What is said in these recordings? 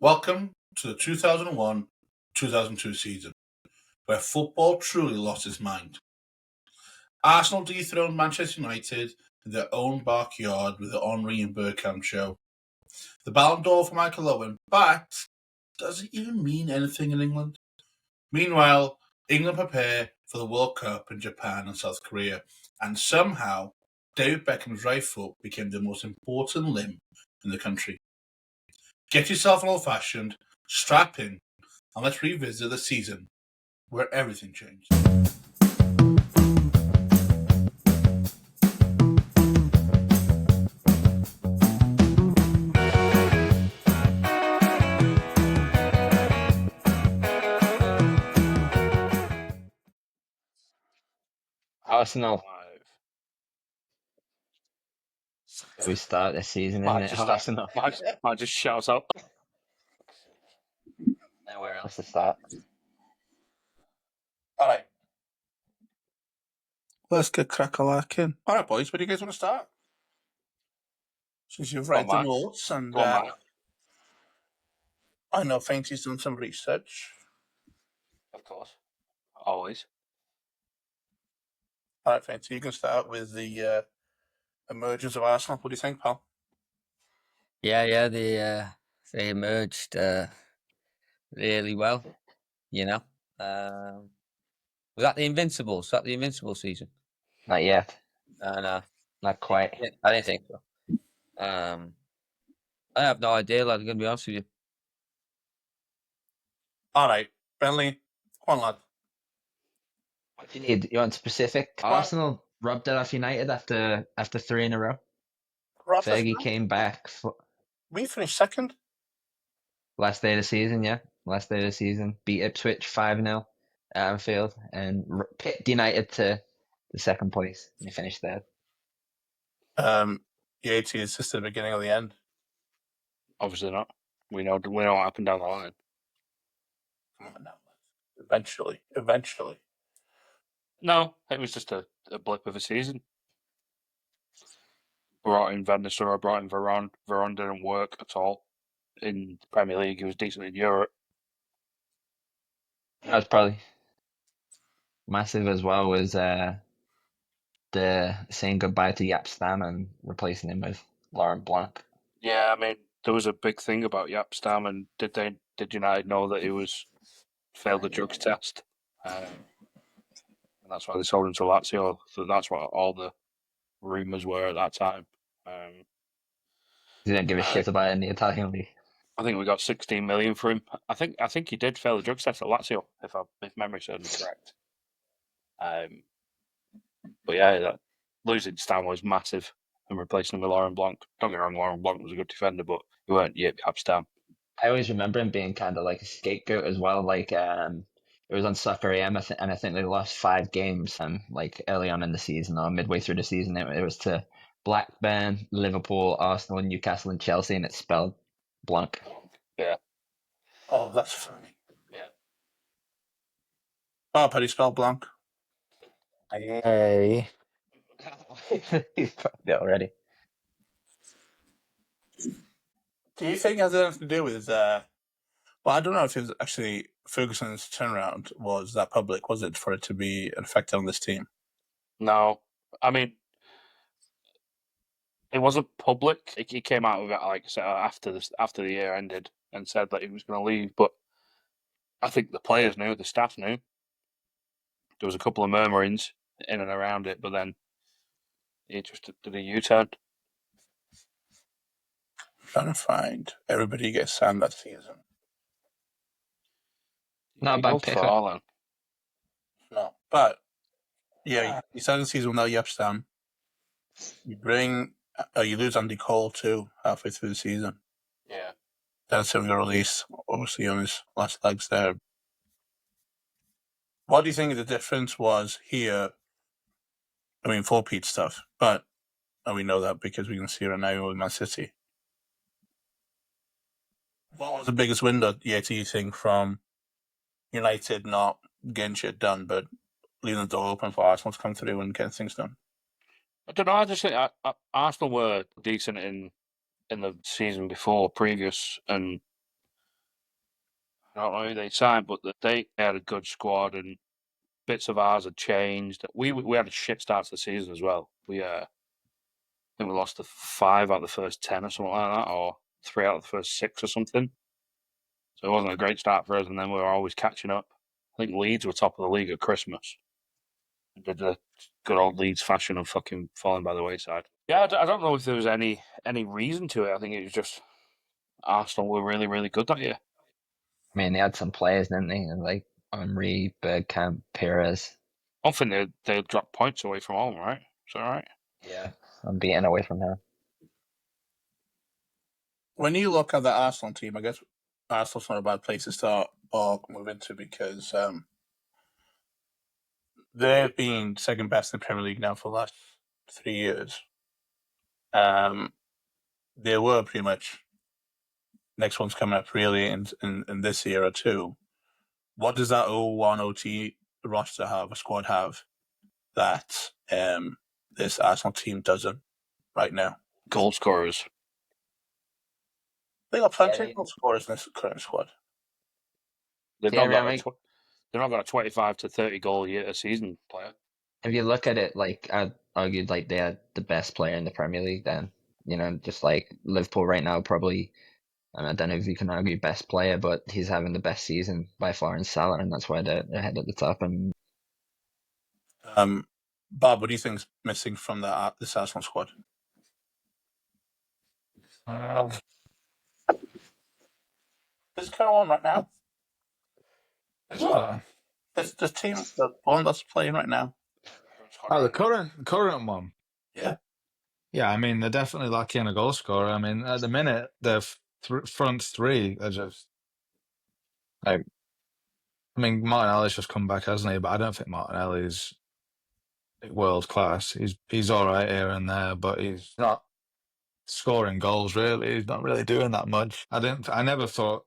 Welcome to the 2001-2002 season, where football truly lost its mind. Arsenal dethroned Manchester United in their own backyard with the Henry and Bergkamp show. The Ballon d'Or for Michael Owen, but does it even mean anything in England? Meanwhile, England prepare for the World Cup in Japan and South Korea, and somehow David Beckham's right foot became the most important limb in the country. Get yourself an old-fashioned, strap in, and let's revisit the season where everything changed. Arsenal. We start this season, isn't it? Arsenal. I just shout out. Nowhere else to start. All right. Let's get crack-a-lacking. All right, boys, where do you guys want to start? Since you've read the Matt. notes and Go on, Matt. I know Fainty's done some research. Of course. Always. All right, Fainty, you can start with the emergence of Arsenal. What do you think, pal? Yeah, they emerged really well, you know. Was that the Invincibles? Was that the Invincible season? Not yet. No, Not quite. I didn't think so. I have no idea, lad. I'm going to be honest with you. All right, Bentley, come on, lad. What do you need? You want specific? Arsenal rubbed it off United after 3 in a row. Fergie came back. We finished second. Last day of the season, yeah. Last day of the season. Beat Ipswich 5-0 at Anfield and picked United to the second place. And they finished third. Yeah, it's just the beginning of the end. Obviously not. We know what happened down the line. Come on now. Eventually. No, it was just a blip of a season. Brought in Van der Sar, brought in Veron. Veron didn't work at all in the Premier League. He was decent in Europe. That was probably massive as well, was the saying goodbye to Jaap Stam and replacing him with Laurent Blanc. Yeah, I mean, there was a big thing about Jaap Stam, and did United know that he was failed the drugs test? And that's why they sold him to Lazio. So that's what all the rumours were at that time. He didn't give a shit about it in the Italian league. I think we got 16 million for him. I think he did fail the drug test at Lazio, if memory serves me correct. But yeah, losing Stam was massive and replacing him with Laurent Blanc. Don't get me wrong, Laurent Blanc was a good defender, but he weren't yet Stam. I always remember him being kind of like a scapegoat as well. Like it was on Soccer AM, and I think they lost 5 games. Like early on in the season or midway through the season, it was to Blackburn, Liverpool, Arsenal, Newcastle, and Chelsea, and it's spelled Blanc. Yeah. Oh, that's funny. Yeah. Oh, how do you spell Blanc? Hey. He's probably already. Do you think it has anything to do with well, I don't know if it was actually Ferguson's turnaround was that public, was it, for it to be an effect on this team? No, I mean, it wasn't public. He came out with it, like I said, after the year ended and said that he was going to leave. But I think the players knew, the staff knew. There was a couple of murmurings in and around it, but then he just did a U-turn. Trying to find everybody gets signed that season. Not a bad pick. No, but yeah, you started the season without Jaap Stam. You lose Andy Cole too halfway through the season. Yeah. That's him to release, obviously on his last legs there. What do you think the difference was here? I mean, 4-peat stuff, but we know that because we can see it now with Man City. What was the biggest window yet, do you think, from United not getting shit done, but leaving the door open for Arsenal to come through and get things done? I don't know. I just think Arsenal were decent in the season before, previous, and I don't know who they signed, but they had a good squad and bits of ours had changed. We had a shit start to the season as well. I think we lost to 5 out of the first 10 or something like that, or 3 out of the first 6 or something. So it wasn't a great start for us, and then we were always catching up. I think Leeds were top of the league at Christmas. Did the good old Leeds fashion of fucking falling by the wayside. Yeah, I don't know if there was any reason to it. I think it was just Arsenal were really, really good that year. I mean, they had some players, didn't they? Like Henry, Bergkamp, Perez. I think they dropped points away from home, right? Is that right? Yeah, I'm beating away from home. When you look at the Arsenal team, I guess Arsenal's not a bad place to start or move into because they've been second best in the Premier League now for the last 3 years. They were pretty much next one's coming up really in this year or two. What does that 01 OT roster have, a squad have, that this Arsenal team doesn't right now? Goal scorers. They got plenty of goal scorers in this current squad. They've Yeah, not I got mean, they've not got a 25 to 30 goal a season player. if you look at it, like I'd argued, like they are the best player in the Premier League. Then just like Liverpool right now, probably. And I don't know if you can argue best player, but he's having the best season by far in Salah, and that's why they're ahead at the top. And Bob, what do you think's missing from this Arsenal squad? This current one right now. This team, the one that's playing right now. Oh, the current one. Yeah. Yeah, I mean, they're definitely lacking a goal scorer. I mean, at the minute, their front three are just like. I mean, Martinelli's just come back, hasn't he? But I don't think Martinelli's world class. He's all right here and there, but he's not scoring goals. Really, he's not really doing that much. I never thought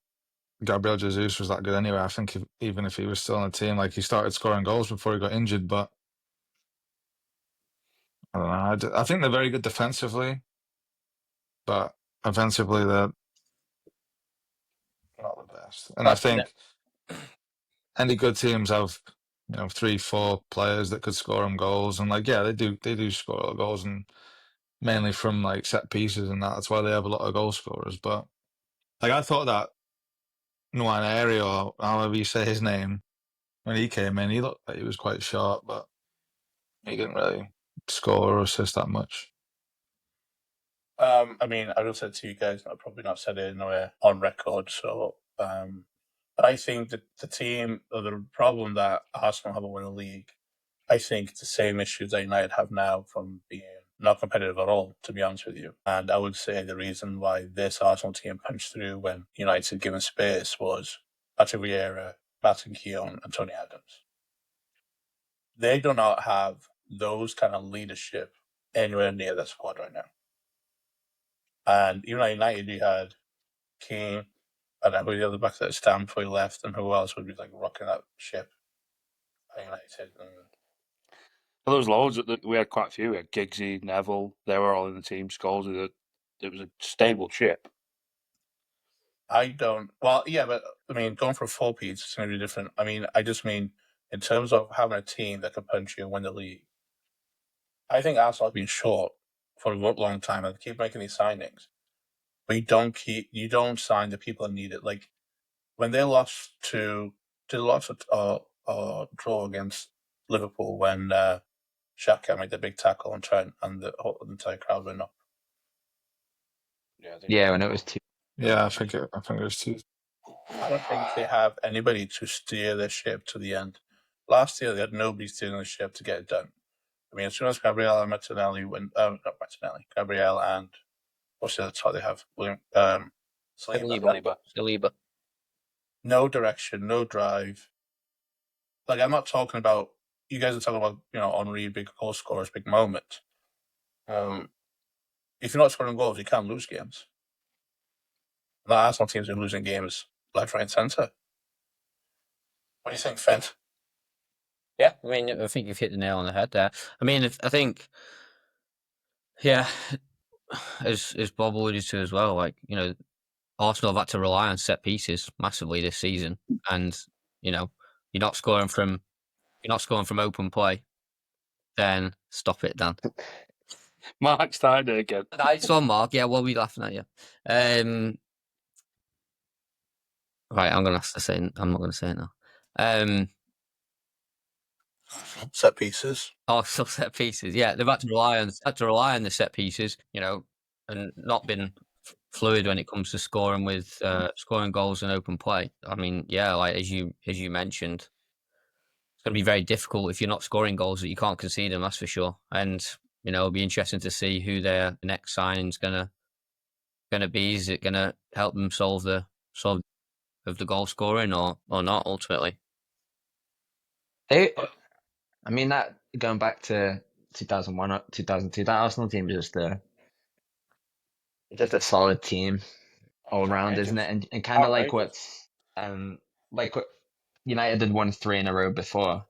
Gabriel Jesus was that good anyway. I think even if he was still on the team, like he started scoring goals before he got injured, but I don't know. I think they're very good defensively, but offensively they're not the best. And I think any good teams have 3-4 players that could score them goals, and like they do score a lot of goals, and mainly from like set pieces and that. That's why they have a lot of goal scorers. But like I thought that Nwaneri, or however you say his name, when he came in, he looked like he was quite sharp, but he didn't really score or assist that much. I mean, I will say to you guys, I've probably not said it on record, so but I think that the team, or the problem that Arsenal haven't won a league, I think it's the same issues that United have now from being not competitive at all, to be honest with you. And I would say the reason why this Arsenal team punched through when United had given space was Patrick Vieira, Martin Keown, and Tony Adams. They do not have those kind of leadership anywhere near the squad right now. And even at United, you had Keane, I don't know who the other back that stand before he left, and who else would be like rocking that ship at United. There was loads. We had quite a few. We had Giggsy, Neville. They were all in the team. Scholes. It was a stable ship. Well, yeah, but I mean, going for a 4-piece is going to be different. I mean, I just mean in terms of having a team that can punch you and win the league. I think Arsenal have been short for a long time, and they keep making these signings, but you don't sign the people that need it. Like when they lost or draw against Liverpool when Xhaka made the big tackle on Trent and the entire crowd went up. yeah, when it was 2. Yeah, I think it was 2. I don't think they have anybody to steer their ship to the end. Last year, they had nobody steering the ship to get it done. I mean, as soon as Gabriel and Martinelli went, not Martinelli, Gabriel and what's the other top they have? William, Saliba. No direction, no drive. Like, I'm not talking about, you guys are talking about, Henry, big goal scorers, big moment. If you're not scoring goals, you can't lose games. The Arsenal teams are losing games left, right, and centre. What do you think, Fent? Yeah, I mean, I think you've hit the nail on the head there. I mean, I think, yeah, as Bob alluded to as well, like, Arsenal have had to rely on set pieces massively this season, and you're not scoring from open play. Then stop it, Dan. Mark started it again. Nice one, Mark. Yeah, we'll be laughing at you. Right, I'm gonna have to say. I'm not gonna say it now. Set pieces. Oh, still set pieces. Yeah, they've had to rely on the set pieces, and not been fluid when it comes to scoring scoring goals and open play. I mean, yeah, like as you mentioned, it's going to be very difficult if you're not scoring goals that you can't concede them. That's for sure. And it'll be interesting to see who their next signing's gonna be. Is it gonna help them solve of the goal scoring or not ultimately? I mean, that going back to 2001 or 2002, that Arsenal team is just a solid team all around, isn't it? And kind of like what United had won 3 in a row before,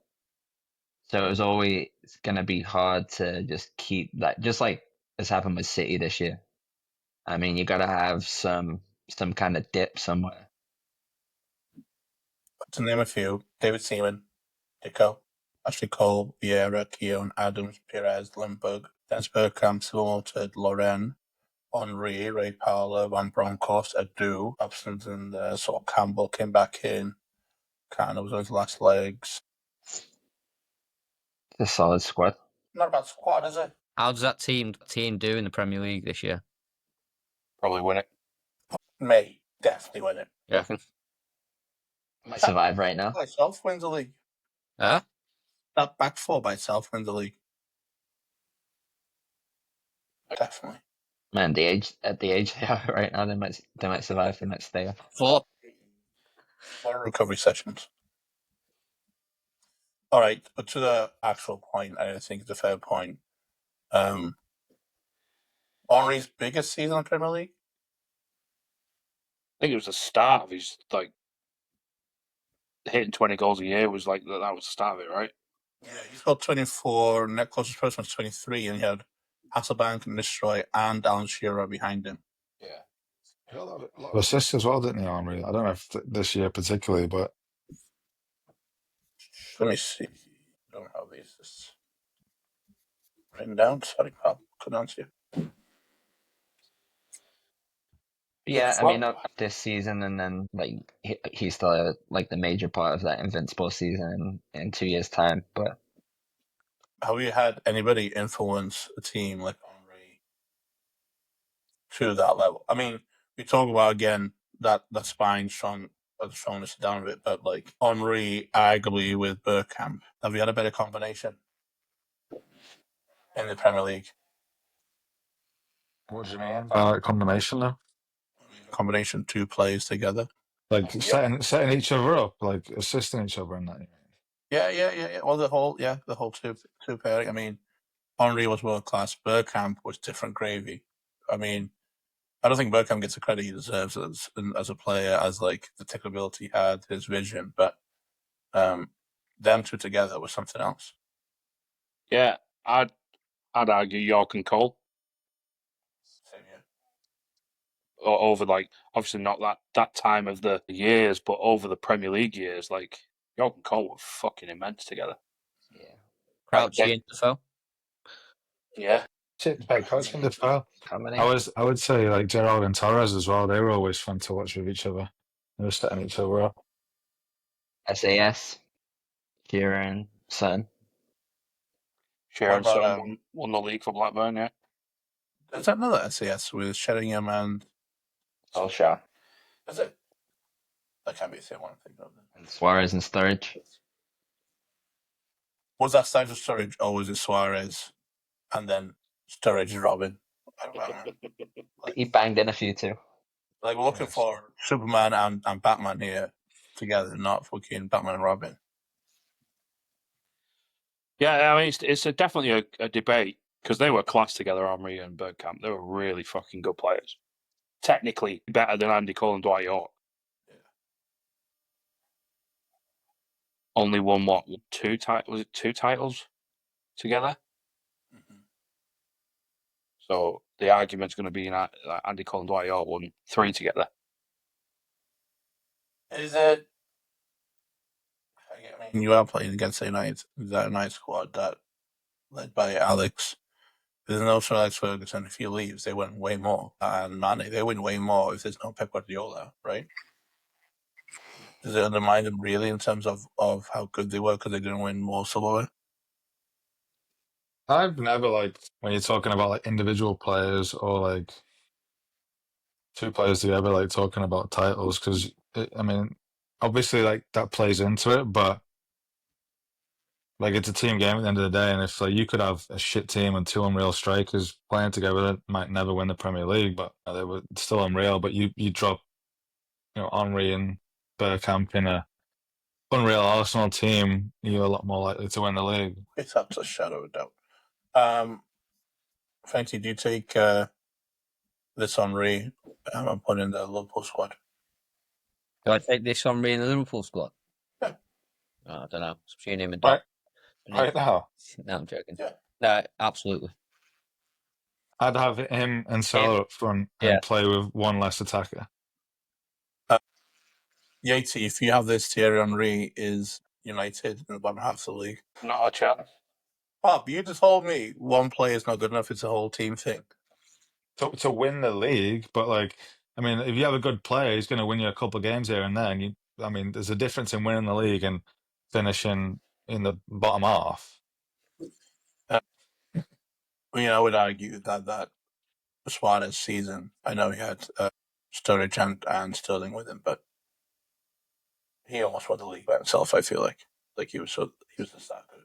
so it was always going to be hard to just keep that, just like has happened with City this year. I mean, you got to have some kind of dip somewhere. To name a few: David Seaman, Dico, Ashley Cole, Vieira, Keown, Adams, Perez, Lindbergh, Dennis Bergkamp, Silverwood, Loren, Henri, Ray Powler, Van Bronckhorst, Adu, absent, and sort of Campbell came back in. Kind of was on his last legs. It's a solid squad. Not a bad squad, is it? How does that team do in the Premier League this year? Probably win it. May definitely win it. Yeah. Might survive right now. By itself wins the league. Huh? That back four by itself wins the league. Definitely. Man, at the age they are right now, they might survive. They might stay up. 4. A lot of recovery sessions. All right, but to the actual point, I think it's a fair point. Henri's biggest season in the Premier League? I think it was the start of his hitting 20 goals a year was that was the start of it, right? Yeah, he's got 24. Net closest person was 23, and he had Hasselbank and Nistelrooy and Alan Shearer behind him. Yeah. He got a lot of assists as well, didn't he, Henry? I don't know if this year particularly, but Let me see. I don't have these assists written down. Sorry, pal. Couldn't answer you. Yeah, I mean, not this season, and then he's still the major part of that invincible season in 2 years' time. But have you had anybody influence a team like Henri to that level? I mean, we talk about again that spine strong us down a bit, but Henri arguably with Bergkamp, have you had a better combination in the Premier League? what do you mean? Combination though? Combination, 2 players together. Setting each other up, assisting each other in that. Yeah. Well, the whole two pairing. I mean, Henri was world class. Bergkamp was different gravy. I mean, I don't think Bergkamp gets the credit he deserves as a player, as the technical ability he had, his vision. But them two together was something else. Yeah, I'd argue York and Cole. Same here. Over obviously not that time of the years, but over the Premier League years, York and Cole were fucking immense together. yeah, Crouchy and Defoe. Yeah. Coaching the foul. combination. I would say Gerald and Torres as well. They were always fun to watch with each other. They were setting each other up. SAS, Kieran, Son. Shearer and What about, Son won the league for Blackburn, yeah. Is that another SAS with Sheringham and Solskjaer. is it? That can't be the same one. I think of it. And Suarez and Sturridge. Was that side of Sturridge always in Suarez, and then Sturridge and Robin? I don't know. He banged in a few too. We're looking for Superman and Batman here together, not fucking Batman and Robin. Yeah, I mean, it's definitely a debate because they were class together, Henri and Bergkamp. They were really fucking good players. Technically better than Andy Cole and Dwight York. Yeah. Only won what? 2 titles? Was it 2 titles together? Mm-hmm. So the argument's going to be that Andy Cole and Dwight York won 3 together. Is it? I mean, you are playing against a United squad that led by Alex. There's no Sir Alex Ferguson. If he leaves, they win way more. And Mane, they win way more if there's no Pep Guardiola, right? Does it undermine them really in terms of how good they were because they didn't win more silverware? I've never liked when you're talking about like individual players or like two players together, like talking about titles, because I mean, obviously, like that plays into it, but like it's a team game at the end of the day, and if like you could have a shit team and two unreal strikers playing together that might never win the Premier League, but they were still unreal. But you drop, Henry and Bergkamp in a unreal Arsenal team, you're a lot more likely to win the league. It's up to a shadow of a doubt. Frankie, do you take this Henry and put in the Liverpool squad? Do I take this on me in the Liverpool squad? Yeah. Oh, I don't know. It's between him and Right, Dom. right now, No, I'm joking. Yeah. No, absolutely. I'd have him and Salah up front and Yeah. play with one less attacker. Yatesy, if you have this, Thierry Henry is United in the bottom half of the league. Not a chance. Bob, you just told me one player is not good enough. It's a whole team thing. To win the league, but like, I mean, if you have a good player, he's going to win you a couple of games here and there. And I mean, there's a difference in winning the league and finishing in the bottom half. I mean, I would argue that Suarez season, I know he had Sturridge and Sterling with him, but he almost won the league by himself. I feel like he was just that good.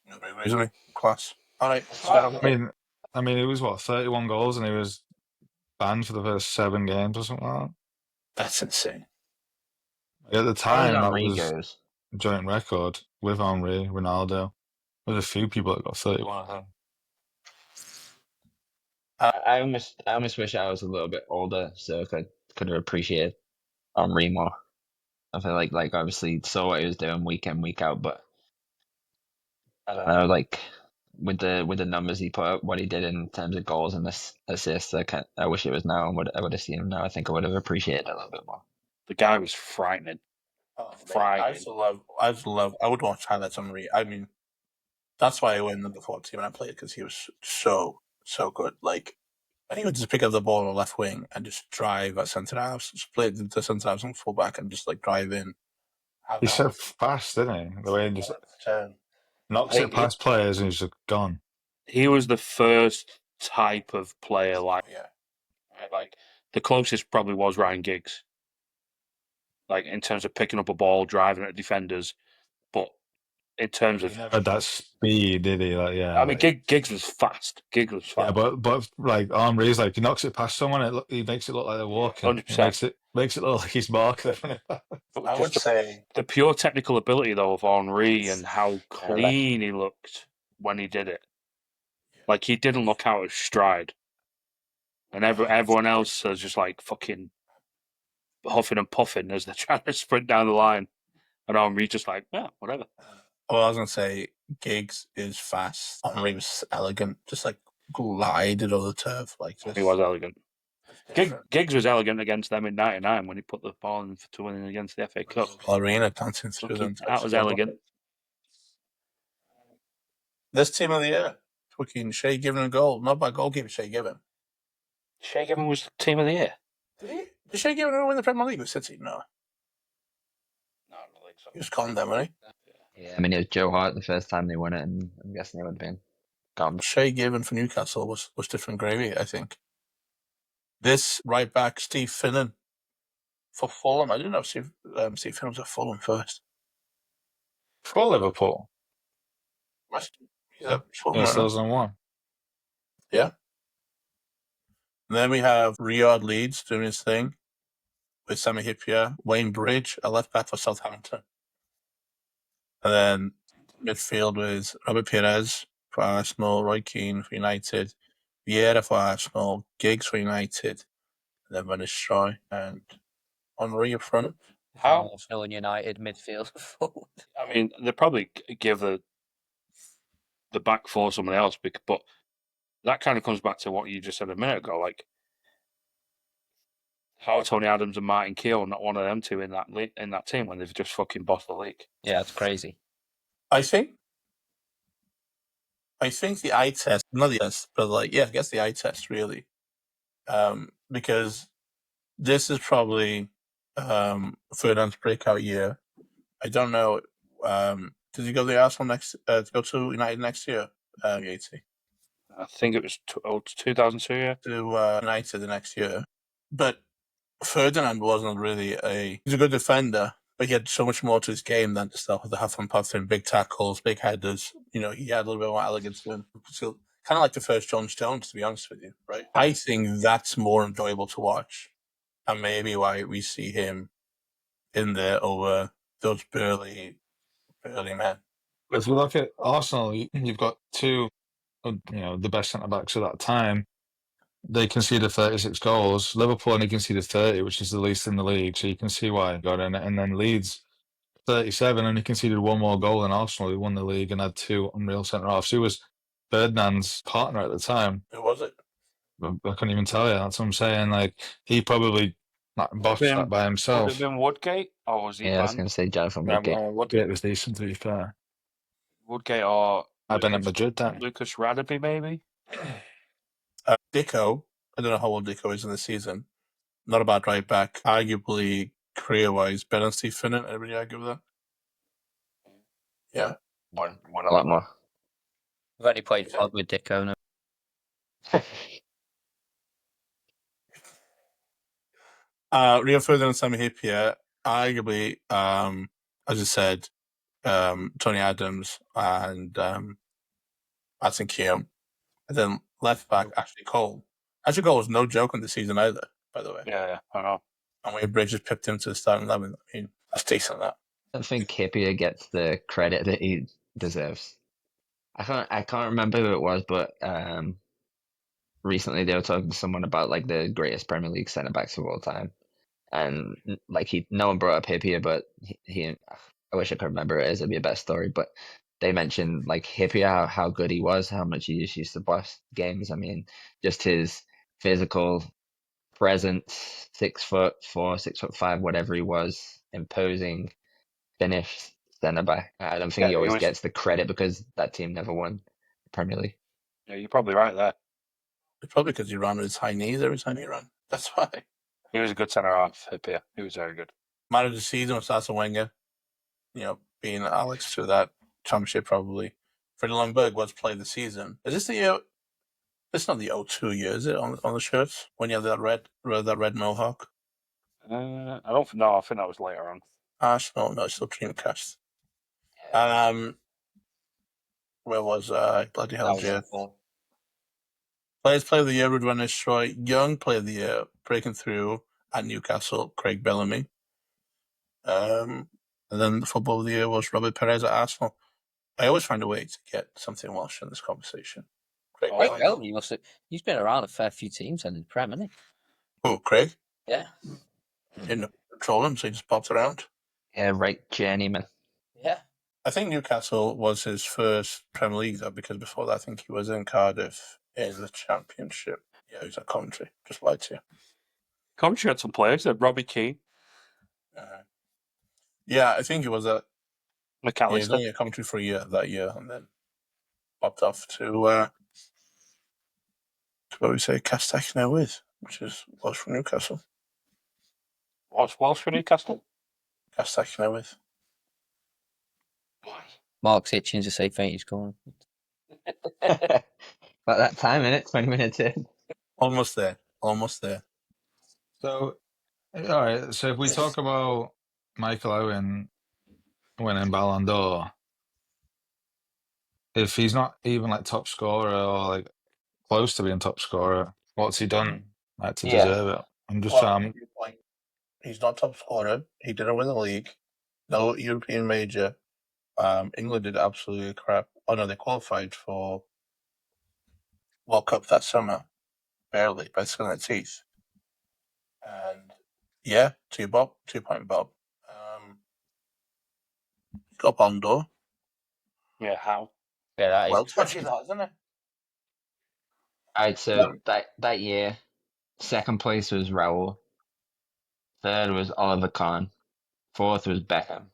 Nobody agrees with me. Class. All right. I mean, it was what 31 goals, and he was banned for the first 7 games or something like that. That's insane. At the As time, that Henry was goes, a joint record with Henry, Ronaldo. There's a few people that got 31 of them. I almost wish I was a little bit older so I could have appreciated Henry more. I feel like obviously saw what he was doing week in, week out, but I don't know, like with the numbers he put up, what he did in terms of goals and assists, I wish it was now. I would have seen him now. I think I would have appreciated it a little bit more. The guy was frightening. I would watch highlights on Henry. I mean, that's why I went number 14 when I played because he was so good. Like, and he would just pick up the ball on the left wing and just drive at centre half, split into centre half and full back, and just like drive in. He's so fast, isn't he? The way he just knocks it past players and he's just gone. He was the first type of player like the closest probably was Ryan Giggs. Like in terms of picking up a ball, driving at defenders, but in terms of He never had that speed, did he? Like, yeah. I mean, Giggs was fast. Yeah, but like Henry's like he knocks it past someone, he makes it look like they're walking. 100%. Makes it look like he's marking. I would say the pure technical ability though of Henry and how clean he looked when he did it. Like he didn't look out of stride, and everyone else is just like fucking huffing and puffing as they're trying to sprint down the line, and Henry's just like, yeah, whatever. Well, I was gonna say Giggs is fast. Henry was elegant, just like glided over the turf like this. He was elegant. Giggs was elegant against them in '99 when he put the ball in to win against the FA Cup. Arena dancing through them. That was elegant. This team of the year, fucking Shea Given a goal. Not by goalkeeper Shea Given. Shea Given was team of the year. Did he? Did Shea Given win the Premier League with City? No. No, I don't think so. He was con them, wasn't he? Yeah, I mean it was Joe Hart the first time they won it, and I'm guessing it would have been gone. Shea Given for Newcastle was different gravy, I think. This right back, Steve Finnan for Fulham. I didn't know Steve Finnan was at Fulham first. For Liverpool. He's at Fulham. Yeah, still on one. Yeah. And then we have Riyad Leeds doing his thing with Sami Hyypiä, Wayne Bridge, a left back for Southampton. And then midfield with Robert Pires for Arsenal, Roy Keane for United, Vieira for Arsenal, Giggs for United, and then Van Nistelrooy and Henry up front. How? Arsenal and United midfield. I mean, they probably give the back four somebody else, but that kind of comes back to what you just said a minute ago. Like, How are Tony Adams and Martin Keown not one of them two in that team when they've just fucking bossed the league? Yeah, it's crazy. I think the eye test, not the test, but I guess the eye test really, because this is probably Ferdinand's breakout year. I don't know. Does he go to the Arsenal next? To go to United next year? Yatesy? I think it was 2002. Yeah. To United the next year, but Ferdinand wasn't really he's a good defender, but he had so much more to his game than to start with the half and puff and big tackles, big headers. He had a little bit more elegance to him. So, kind of like the first John Stones, to be honest with you, right? I think that's more enjoyable to watch, and maybe why we see him in there over those burly men. If we look at Arsenal, you've got two, the best centre backs of that time. They conceded 36 goals. Liverpool only conceded 30, which is the least in the league. So you can see why he got in it. And then Leeds, 37, only conceded one more goal than Arsenal, who won the league and had two unreal centre halves. Who was Ferdinand's partner at the time? Who was it? I couldn't even tell you. That's what I'm saying. Like, he probably bossed that by Would himself. it have been Woodgate or was he Yeah, I was banned? going to say Jonathan Yeah, Woodgate. Woodgate was decent, to be fair. Woodgate or I've been at Madrid then. Lucas Radaby, maybe. Dicko, I don't know how old Dicko is in the season. Not a bad right back. Arguably, career-wise, better than Steve Finnan. Everybody argue with that? Yeah. Won a lot more. I've only played pod with Dicko now. Rio Ferdinand and Sami Hyypiä, arguably, as I said, Tony Adams and Martin Keown. And then left back, Ashley Cole. Ashley Cole was no joke on the season either, by the way. Yeah, I know. And Wade Bridges pipped him to the starting 11. I mean, that's decent, that. I don't think Hyypiä gets the credit that he deserves. I can't remember who it was, but recently they were talking to someone about like the greatest Premier League centre backs of all time, and like no one brought up Hyypiä, but he I wish I could remember it. It'd be a best story, but they mentioned like Hyypiä, how good he was, how much he used to boss games. I mean, just his physical presence, 6'4", 6'5", whatever he was, imposing, finished centre back. I don't think he always gets the credit because that team never won the Premier League. Yeah, you're probably right there. It's probably because he ran with his high knees every time he ran. That's why. He was a good centre half, Hyypiä. He was very good. Man of the season was Arsene Wenger. Being Alex to that championship probably. Freddie Ljungberg was player of the season. Is this the year? It's not the 02 year, is it, on the shirts? When you had that red mohawk? I don't know. I think that was later on. Arsenal, no, it's still Dreamcast. Where was bloody hell, Jeff? Players Player of the Year, Ruud van Nistelrooy. Young Player of the Year, breaking through at Newcastle, Craig Bellamy. And then the Football of the Year was Robert Perez at Arsenal. I always find a way to get something Welsh in this conversation. Craig Bellamy he's been around a fair few teams in the Prem, hasn't he? Oh, Craig? Yeah. Didn't control him, so he just popped around. Yeah, right, journeyman. Yeah. I think Newcastle was his first Premier League, though, because before that, I think he was in Cardiff in the Championship. Yeah, he was at Coventry. Just lied to you. Coventry had some players. Robbie Keane. Yeah, I think he was at McAllister. He was only at Coventry for a year that year, and then popped off to what we say, Castell Newydd, which is Welsh from Newcastle. What's Welsh for Newcastle? Castell Newydd. Mark's itching to say Fainty's corner. About that time, innit? 20 minutes in. Almost there. So, all right. So if we talk about Michael Owen winning Ballon d'Or, if he's not even like top scorer or like close to being top scorer, what's he done to deserve it? I'm just he's not top scorer. He didn't win the league. No European major. England did absolutely crap. Oh no, they qualified for World Cup that summer, barely by the skin of their teeth. And yeah, to your Bob, 2-point Bob. Got Ballon d'Or. Yeah, how? Yeah, that Well, is. touchy that, isn't it? Alright, so that year, second place was Raul. Third was Oliver Kahn. Fourth was Beckham.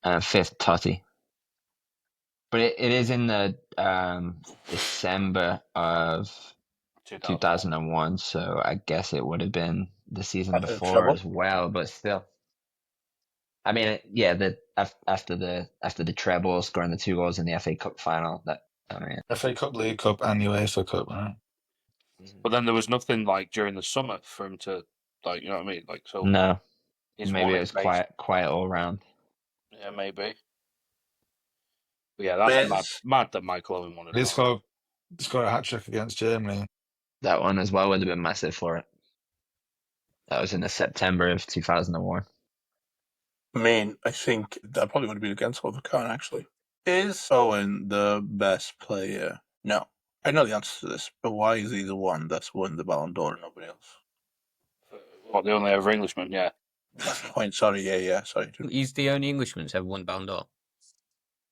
And fifth, Totti. But it is in the December of 2001, so I guess it would have been the season After the before treble? as well. But still, I mean, yeah, after the treble, scoring the 2 goals in the FA Cup final. FA Cup, League Cup, and UEFA Cup, right? But then there was nothing like during the summer for him to, like, you know what I mean? Like, so No, he's maybe won it it was based. quiet all round. Yeah, maybe. But yeah, that's mad that Michael Owen won it. He scored a hat trick against Germany. That one as well would have been massive for it. That was in the September of 2001. I mean, I think that probably would have been against Oliver Kahn, actually. Is Owen the best player? No. I know the answer to this, but why is he the one that's won the Ballon d'Or and nobody else? What, the only ever Englishman? Yeah. That's the point. Sorry, yeah, sorry. He's the only Englishman that's ever won Ballon d'Or.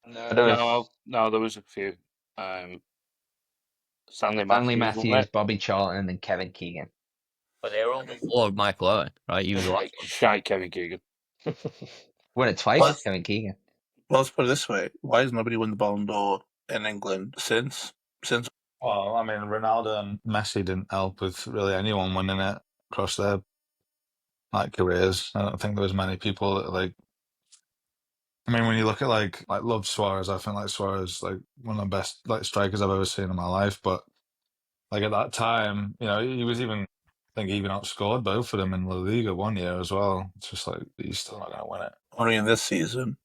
No, No, there was a few. Stanley Stanley Matthews, Matthews, Bobby Charlton, and Kevin Keegan. But they were all before Michael Owen, right? He was the last one. Shy Kevin Keegan. Won it twice, Kevin Keegan. Well, let's put it this way: why has nobody won the Ballon d'Or in England since? Well, I mean, Ronaldo and Messi didn't help with really anyone winning it across their careers. I don't think there was many people that I mean, when you look at love Suarez, I think Suarez one of the best strikers I've ever seen in my life. But at that time, he was even outscored both of them in La Liga one year as well. It's just he's still not going to win it. Only in this season,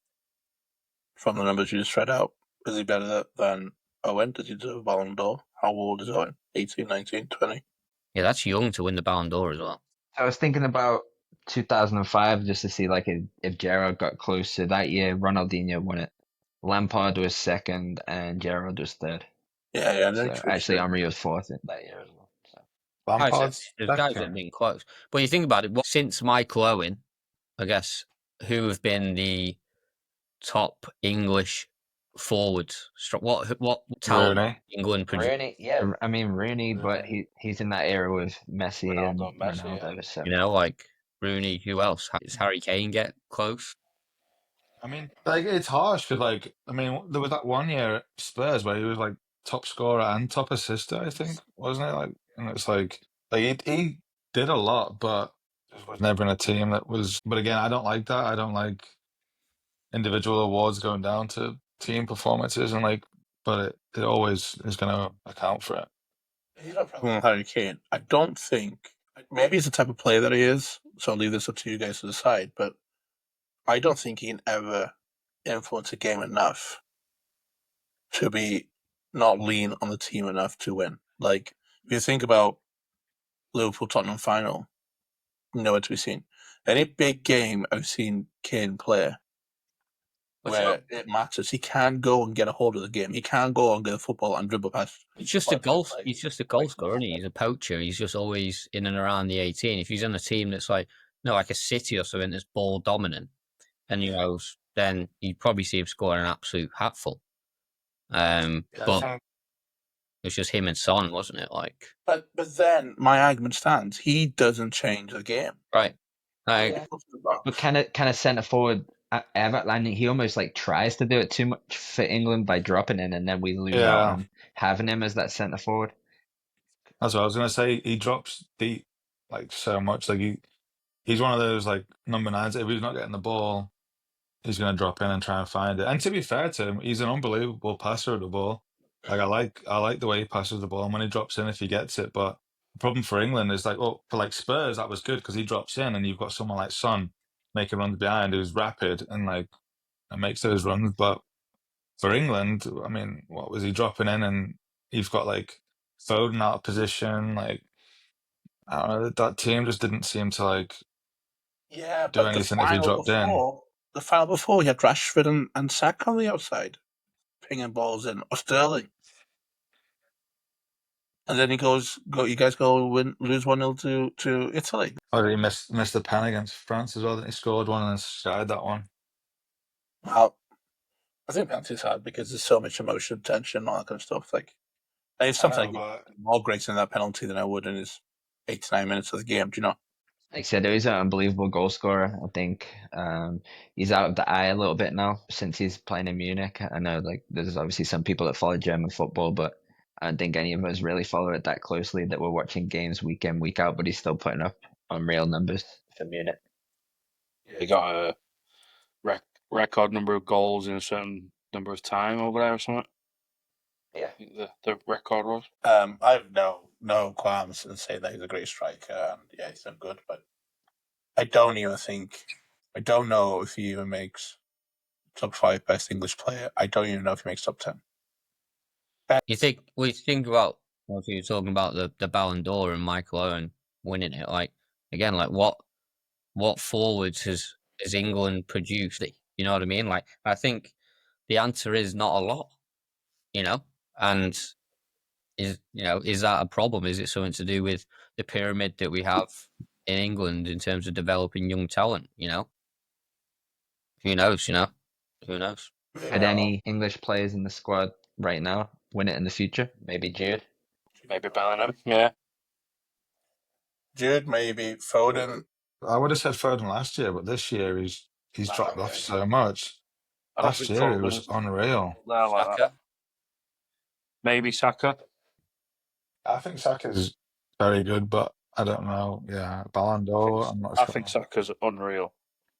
from the numbers you just read out, is he better than Owen? Does he deserve a Ballon d'Or? How old is Owen? 18, 19, 20? Yeah, that's young to win the Ballon d'Or as well. I was thinking about 2005 just to see if Gerrard got closer. That year, Ronaldinho won it. Lampard was second, and Gerrard was third. Yeah. So actually, Henry was fourth in that year as well. So. Lampard's There's guys that have been close. But you think about it, since Michael Owen, I guess, who have been the top English forwards? What talent Rooney. England produced? Rooney, yeah, I mean Rooney, but he's in that era with Messi Ronaldo, and Messi, Ronaldo. yeah. So. You know, like Rooney. Who else? Does Harry Kane get close? I mean, it's harsh because, I mean, there was that one year at Spurs where he was top scorer and top assister, I think, wasn't it? And it's he did a lot, but just was never in a team that was. But again, I don't like that. I don't like individual awards going down to team performances, but it always is going to account for it. He's not a problem with Harry Kane. I don't think. Maybe it's the type of player that he is, so I'll leave this up to you guys to decide, but I don't think he can ever influence a game enough to be not lean on the team enough to win. If you think about Liverpool-Tottenham final, nowhere to be seen. Any big game I've seen Kane play where it matters, he can go and get a hold of the game. He can go and get a football and dribble past. He's just a goal. He's just a goal scorer, isn't he? He's a poacher. He's just always in and around the 18. If he's on a team that's like a City or something that's ball dominant, and then you'd probably see him scoring an absolute hatful. But it was just him and Son, wasn't it? But then my argument stands. He doesn't change the game. Right. But kind of centre forward Everton, he almost tries to do it too much for England by dropping in, and then we lose out on having him as that centre forward. That's what I was going to say. He drops deep so much. He's one of those number nines. If he's not getting the ball, he's going to drop in and try and find it. And to be fair to him, he's an unbelievable passer of the ball. I like the way he passes the ball, and when he drops in, if he gets it. But the problem for England is for Spurs, that was good because he drops in, and you've got someone like Son making runs behind who's rapid and makes those runs. But for England, I mean, what was he dropping in, and you've got Foden out of position. I don't know, that team just didn't seem to do anything if he dropped in. The final before, he had Rashford and Saka on the outside, pinging balls in, or Sterling. And then you guys go lose 1-0 to Italy. Oh, did he miss the pen against France as well? Didn't he scored one and then shied that one? Well, I think penalty's hard because there's so much emotion, tension, all that kind of stuff. It's something more great in that penalty than I would in his 8 to 9 minutes of the game. Do you know? Like I said, he's an unbelievable goal scorer. I think he's out of the eye a little bit now since he's playing in Munich. I know, like, there's obviously some people that follow German football, but I don't think any of us really follow it that closely. That we're watching games week in, week out, but he's still putting up unreal numbers for Munich. He got a record number of goals in a certain number of time over there or something. Yeah. I think the record was. I have no qualms in saying that he's a great striker, and yeah, he's done good, but I don't know if he even makes top 5 best English player. I don't even know if he makes top 10. You think about what you were talking about the Ballon d'Or and Michael Owen winning it? Like again, like what forwards has England produced? You know what I mean? Like I think the answer is not a lot. You know, and is that a problem? Is it something to do with the pyramid that we have in England in terms of developing young talent? You know, who knows? Who knows? Could any English players in the squad right now win it in the future? Maybe Jude. Maybe Bellingham. Yeah. Jude, maybe Foden. I would have said Foden last year, but this year he's dropped off so much. I don't Last think year he Foden was is unreal. there like Saka? that. Maybe Saka. I think Saka's very good, but I don't know. Yeah, Ballon d'Or, I'm not I sure. think Saka's unreal.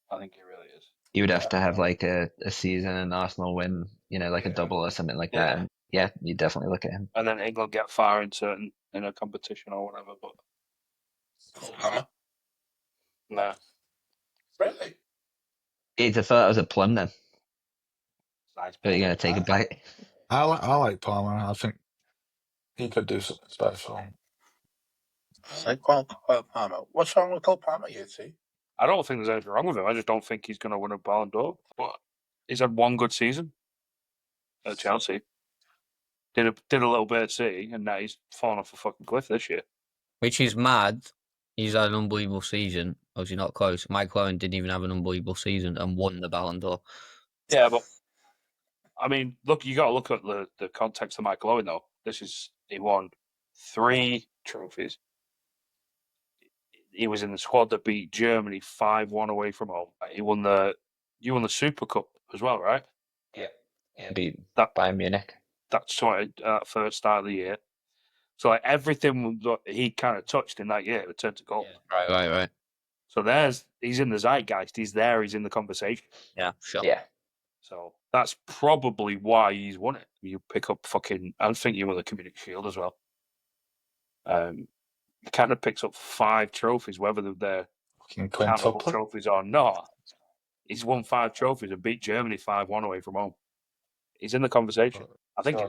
I think he really is. You would have to have like a season and Arsenal win, like a double or something like that. Yeah. And yeah, you definitely look at him. And then England get far in a competition or whatever, but Hammer. no. Really? I thought that was a plum then. But you're gonna take a bite. I like Palmer. I think he could do something special. Like Cole Palmer. What's wrong with Cole Palmer, you see? I don't think there's anything wrong with him. I just don't think he's going to win a Ballon d'Or. But he's had one good season at Chelsea. Did a little bit at City, and now he's fallen off a fucking cliff this year. Which is mad. He's had an unbelievable season. Obviously not close. Michael Owen didn't even have an unbelievable season and won the Ballon d'Or. Yeah, but I mean, look, you got to look at the context of Michael Owen though. He won 3 trophies. He was in the squad that beat Germany 5-1 away from home. You won the Super Cup as well, right? Yeah, beat That Bayern Munich. That's first start of the year. So like everything that he kind of touched in that year returned to gold. Yeah. Right. So he's in the zeitgeist. He's there. He's in the conversation. Yeah, sure. Yeah. So that's probably why he's won it. You pick up I think you won the Community Shield as well. He kind of picks up 5 trophies, whether they're countable trophies or not. He's won 5 trophies and beat Germany 5-1 away from home. He's in the conversation. I think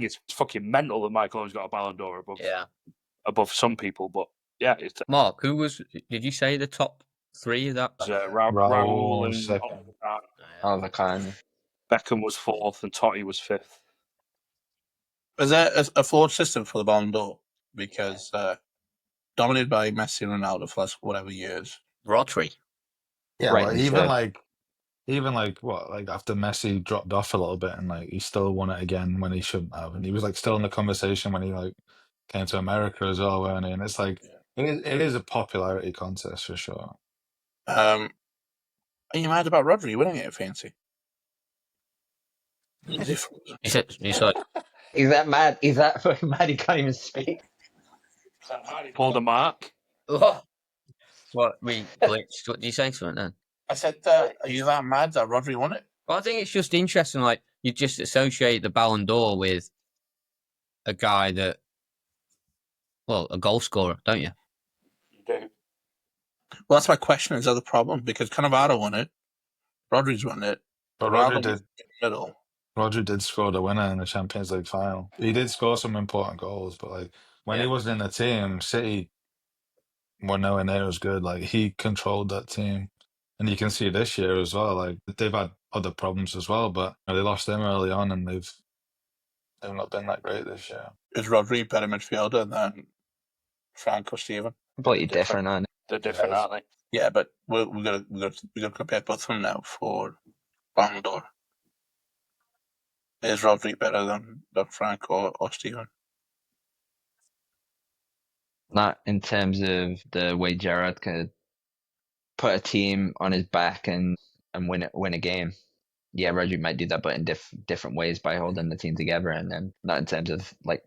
it's fucking mental that Michael Owen's got a Ballon d'Or above some people, but yeah. Mark, who was? Did you say the top 3 of that? Raul and Oliver Kahn. Beckham was 4th and Totti was 5th. Is there a flawed system for the Ballon d'Or? Because dominated by Messi and Ronaldo for the last whatever years. Rodri. Yeah, Right, but even after Messi dropped off a little bit and he still won it again when he shouldn't have, and he was still in the conversation when he came to America as well, weren't he? And it's it is a popularity contest for sure. Are you mad about Rodri winning it, Fancy? He's like, Is that mad? Is that fucking mad? He can't even speak. Pulled a mark. what we glitched? What do you say something then? I said, are you that mad that Rodri won it? Well, I think it's just interesting. Like you just associate the Ballon d'Or with a guy that, a goal scorer, don't you? You do. Well, that's my question. Is that the problem? Because Cannavaro won it, Rodri's won it, but Rodri did in the middle. Rodri did score the winner in the Champions League final. He did score some important goals, but when he wasn't in the team, City were nowhere near as good. He controlled that team, and you can see this year as well. They've had other problems as well, but they lost him early on, and they've not been that great this year. Is Rodri better midfielder than Frank or Steven? Completely different, aren't They're different, aren't they? Yeah, but we're gonna compare both of them now for Ballon d'Or. Is Rodri better than Frank or Steven? Not in terms of the way Gerrard kind of put a team on his back and win a game. Yeah, Rodri might do that, but in different ways by holding the team together, and then not in terms of like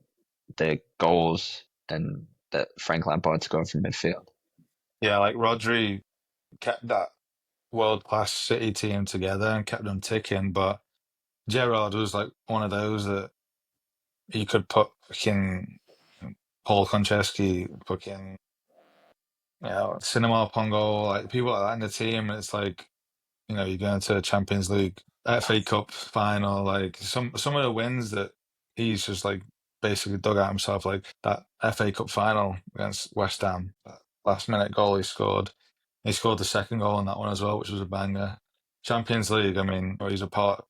the goals and that Frank Lampard scored from midfield. Yeah, like Rodri kept that world-class City team together and kept them ticking, but Gerrard was like one of those that you could put fucking Paul Konchesky, fucking Cinema Pongo, like people like that in the team, and it's like, you're going to a Champions League, FA Cup final, like some of the wins that he's just like basically dug out himself, like that FA Cup final against West Ham, that last minute goal he scored. He scored the second goal on that one as well, which was a banger. Champions League, I mean, he's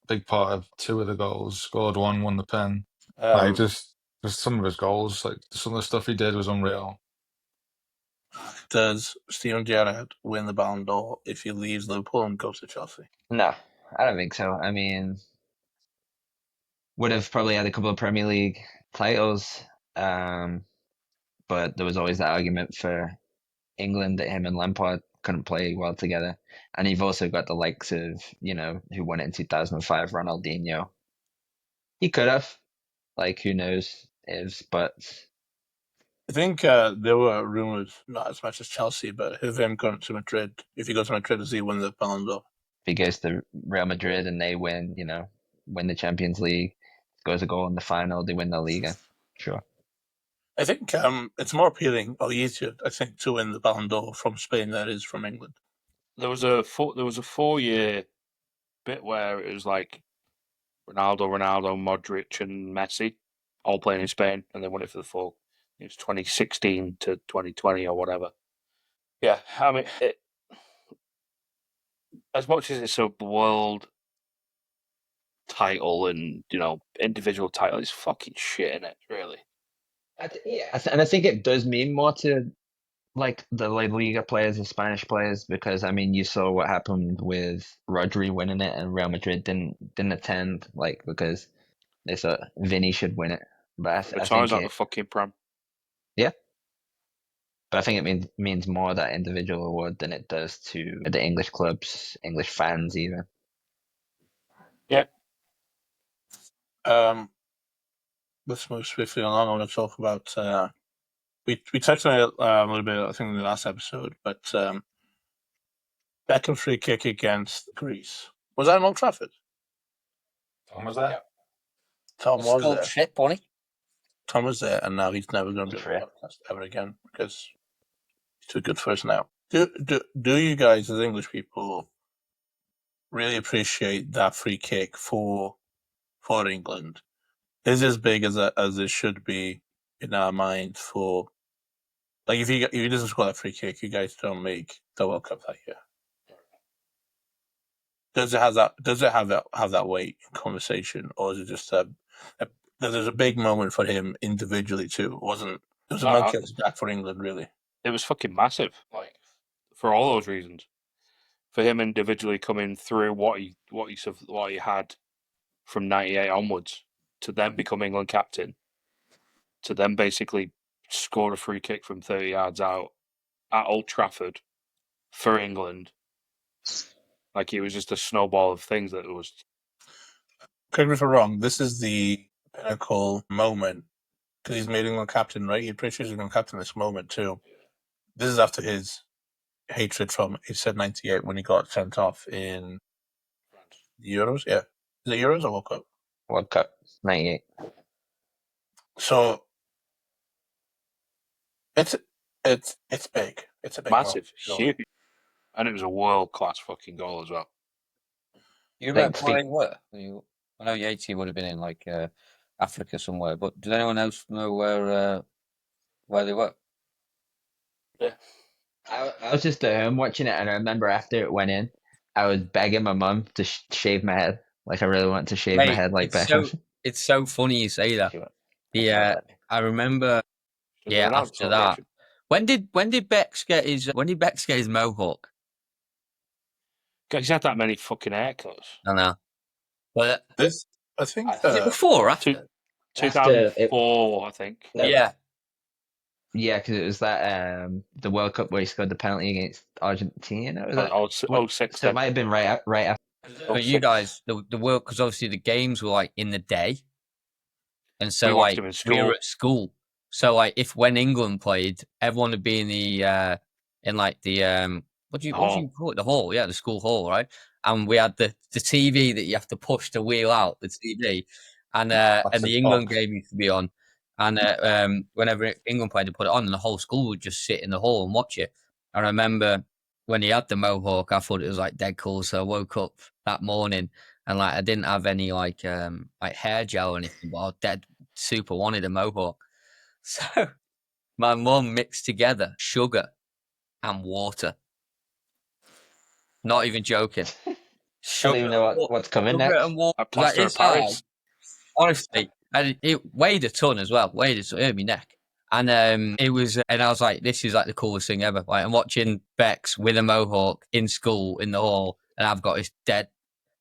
big part of two of the goals. Scored one, won the pen. Like just some of his goals, like some of the stuff he did was unreal. Does Steven Gerrard win the Ballon d'Or if he leaves Liverpool and goes to Chelsea? No, I don't think so. I mean, would have probably had a couple of Premier League titles, but there was always that argument for England that him and Lampard couldn't play well together. And you've also got the likes of, who won it in 2005, Ronaldinho. He could have. Like, who knows? But I think there were rumours, not as much as Chelsea, but of him going to Madrid. If he goes to Madrid, does he win the Ballon d'Or? if he goes to Real Madrid and they win, win the Champions League, scores a goal in the final, they win the Liga. Sure. I think it's more appealing or easier, I think, to win the Ballon d'Or from Spain than it is from England. There was a 4-year bit where it was like Ronaldo, Modric, and Messi all playing in Spain, and they won it for the full. It was 2016 to 2020 or whatever. Yeah, I mean, as much as it's a world title and individual title, it's fucking shit in it, really. And I think it does mean more to like the La Liga players, the Spanish players, because I mean, you saw what happened with Rodri winning it, and Real Madrid didn't attend, like because they thought Vinny should win it. But I think the fucking Prem. Yeah, but I think it means more that individual award than it does to the English clubs, English fans, even. Yeah. Let's move swiftly along. I want to talk about. We touched on it a little bit, I think, in the last episode, but Beckham free kick against Greece. Was that in Old Trafford? Tom was that? Tom was there. Shit, Bonnie. Tom was there, and now he's never going to do a podcast ever again because he's too good for us now. Do you guys, as English people, really appreciate that free kick for England? Is as big as it should be in our mind for, like, if he doesn't score that free kick, you guys don't make the World Cup that year. Does it have that weight in conversation, or is it just there's a big moment for him individually too? It was a monkey on his back for England, really. It was fucking massive, like for all those reasons. For him individually coming through what he had from '98 onwards, to then become England captain, to then basically score a free kick from 30 yards out at Old Trafford for England. Like, it was just a snowball of things that was. Correct me if I'm wrong. This is the pinnacle moment because he's made England captain, right? He appreciates England captain this moment too. This is after his hatred from, he said, '98 when he got sent off in the Euros. Yeah, is it Euros or World Cup? World Cup '98. So it's big. It's a big massive, moment. huge, and it was a world-class fucking goal as well. You remember where they were? I know Yatesy would have been in like Africa somewhere, but did anyone else know where they were? Yeah, I was just at home watching it, and I remember after it went in, I was begging my mum to shave my head. Like, I really want to shave my head like Beckham. It's so funny you say that. Yeah, I remember. Yeah, after that, when did Bex get his mohawk? He's had that many fucking haircuts. I know, but this, I think, was it before or after? 2004, I think. Yeah. Yeah, because it was that the World Cup where he scored the penalty against Argentina. Was that? Oh, 06 So it might have been right after. But you guys, the world, because obviously the games were like in the day, and so We watched like him in we were school. at school. So like if when England played, everyone would be in the what do you call it? The hall, yeah, the school hall, right? And we had the TV that you have to push to wheel out the TV, and the England game used to be on, and whenever England played, they put it on, and the whole school would just sit in the hall and watch it. I remember when he had the mohawk, I thought it was like dead cool. So I woke up that morning and like I didn't have any like hair gel or anything, but I was dead super wanted a mohawk. So my mum mixed together sugar and water. Not even joking. I don't even know what's coming sugar next. and water. A plaster of inside, Paris. honestly, and it weighed a ton as well. Weighed it hurt my neck. And it was, and I was like, "This is like the coolest thing ever." Like I'm watching Bex with a mohawk in school in the hall, and I've got this dead,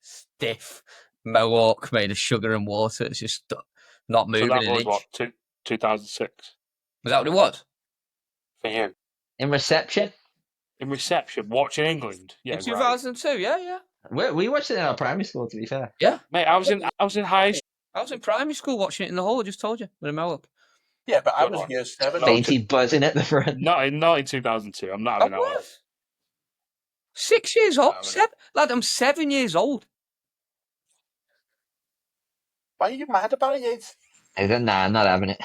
stiff mohawk made of sugar and water. It's just not So moving that an was inch. what, 2006 Was that what it was? for you? In reception, In reception, watching England. Yeah, In right. 2002, yeah. we watched it in our primary school. To be fair, Yeah. Mate, I was in high school. I was in primary school watching it in the hall, I just told you, with a mohawk. Yeah, but I Good was one. year 7. fainty buzzing at the front. Not in 2002. I'm not I having that one. was. 6 years old. No, Lad, I'm 7 years old. Why are you mad about it? I said, nah, I'm not having it.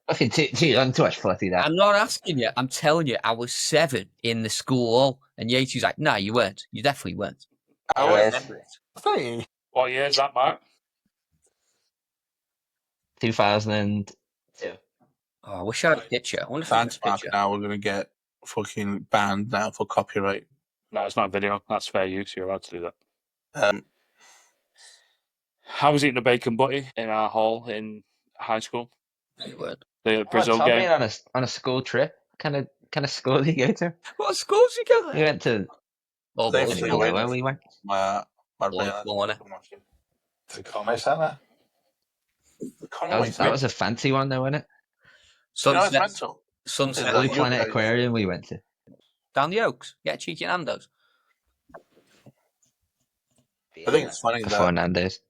Fucking too much fluffy there. I'm not asking you. I'm telling you, I was 7 in the school hall. And Yates's like, no, you weren't. You definitely weren't. I Yes. remember it. What year is that, Mark? 2002. Oh, I wish I had a picture. I wonder if I Thanks, had a Mark. picture. Now we're going to get fucking banned now for copyright. No, it's not a video. That's fair use. You're allowed to do that. Um, I was eating a bacon butty in our hall in high school. No, you weren't. The Brazil Tom game. being on a school trip. Kind of school did you go to? What schools you go We there? went to. Oh, They I boys, don't flew know in. where we went. my boys, brain. wasn't it? The Comedy Centre. That was a fancy one, though, wasn't it? You know, it's Sunset, mental. Sunset Blue you Planet guys- Aquarium we went to. down the Oaks. Get a cheeky Nando's. I think it's funny Before that Nando's.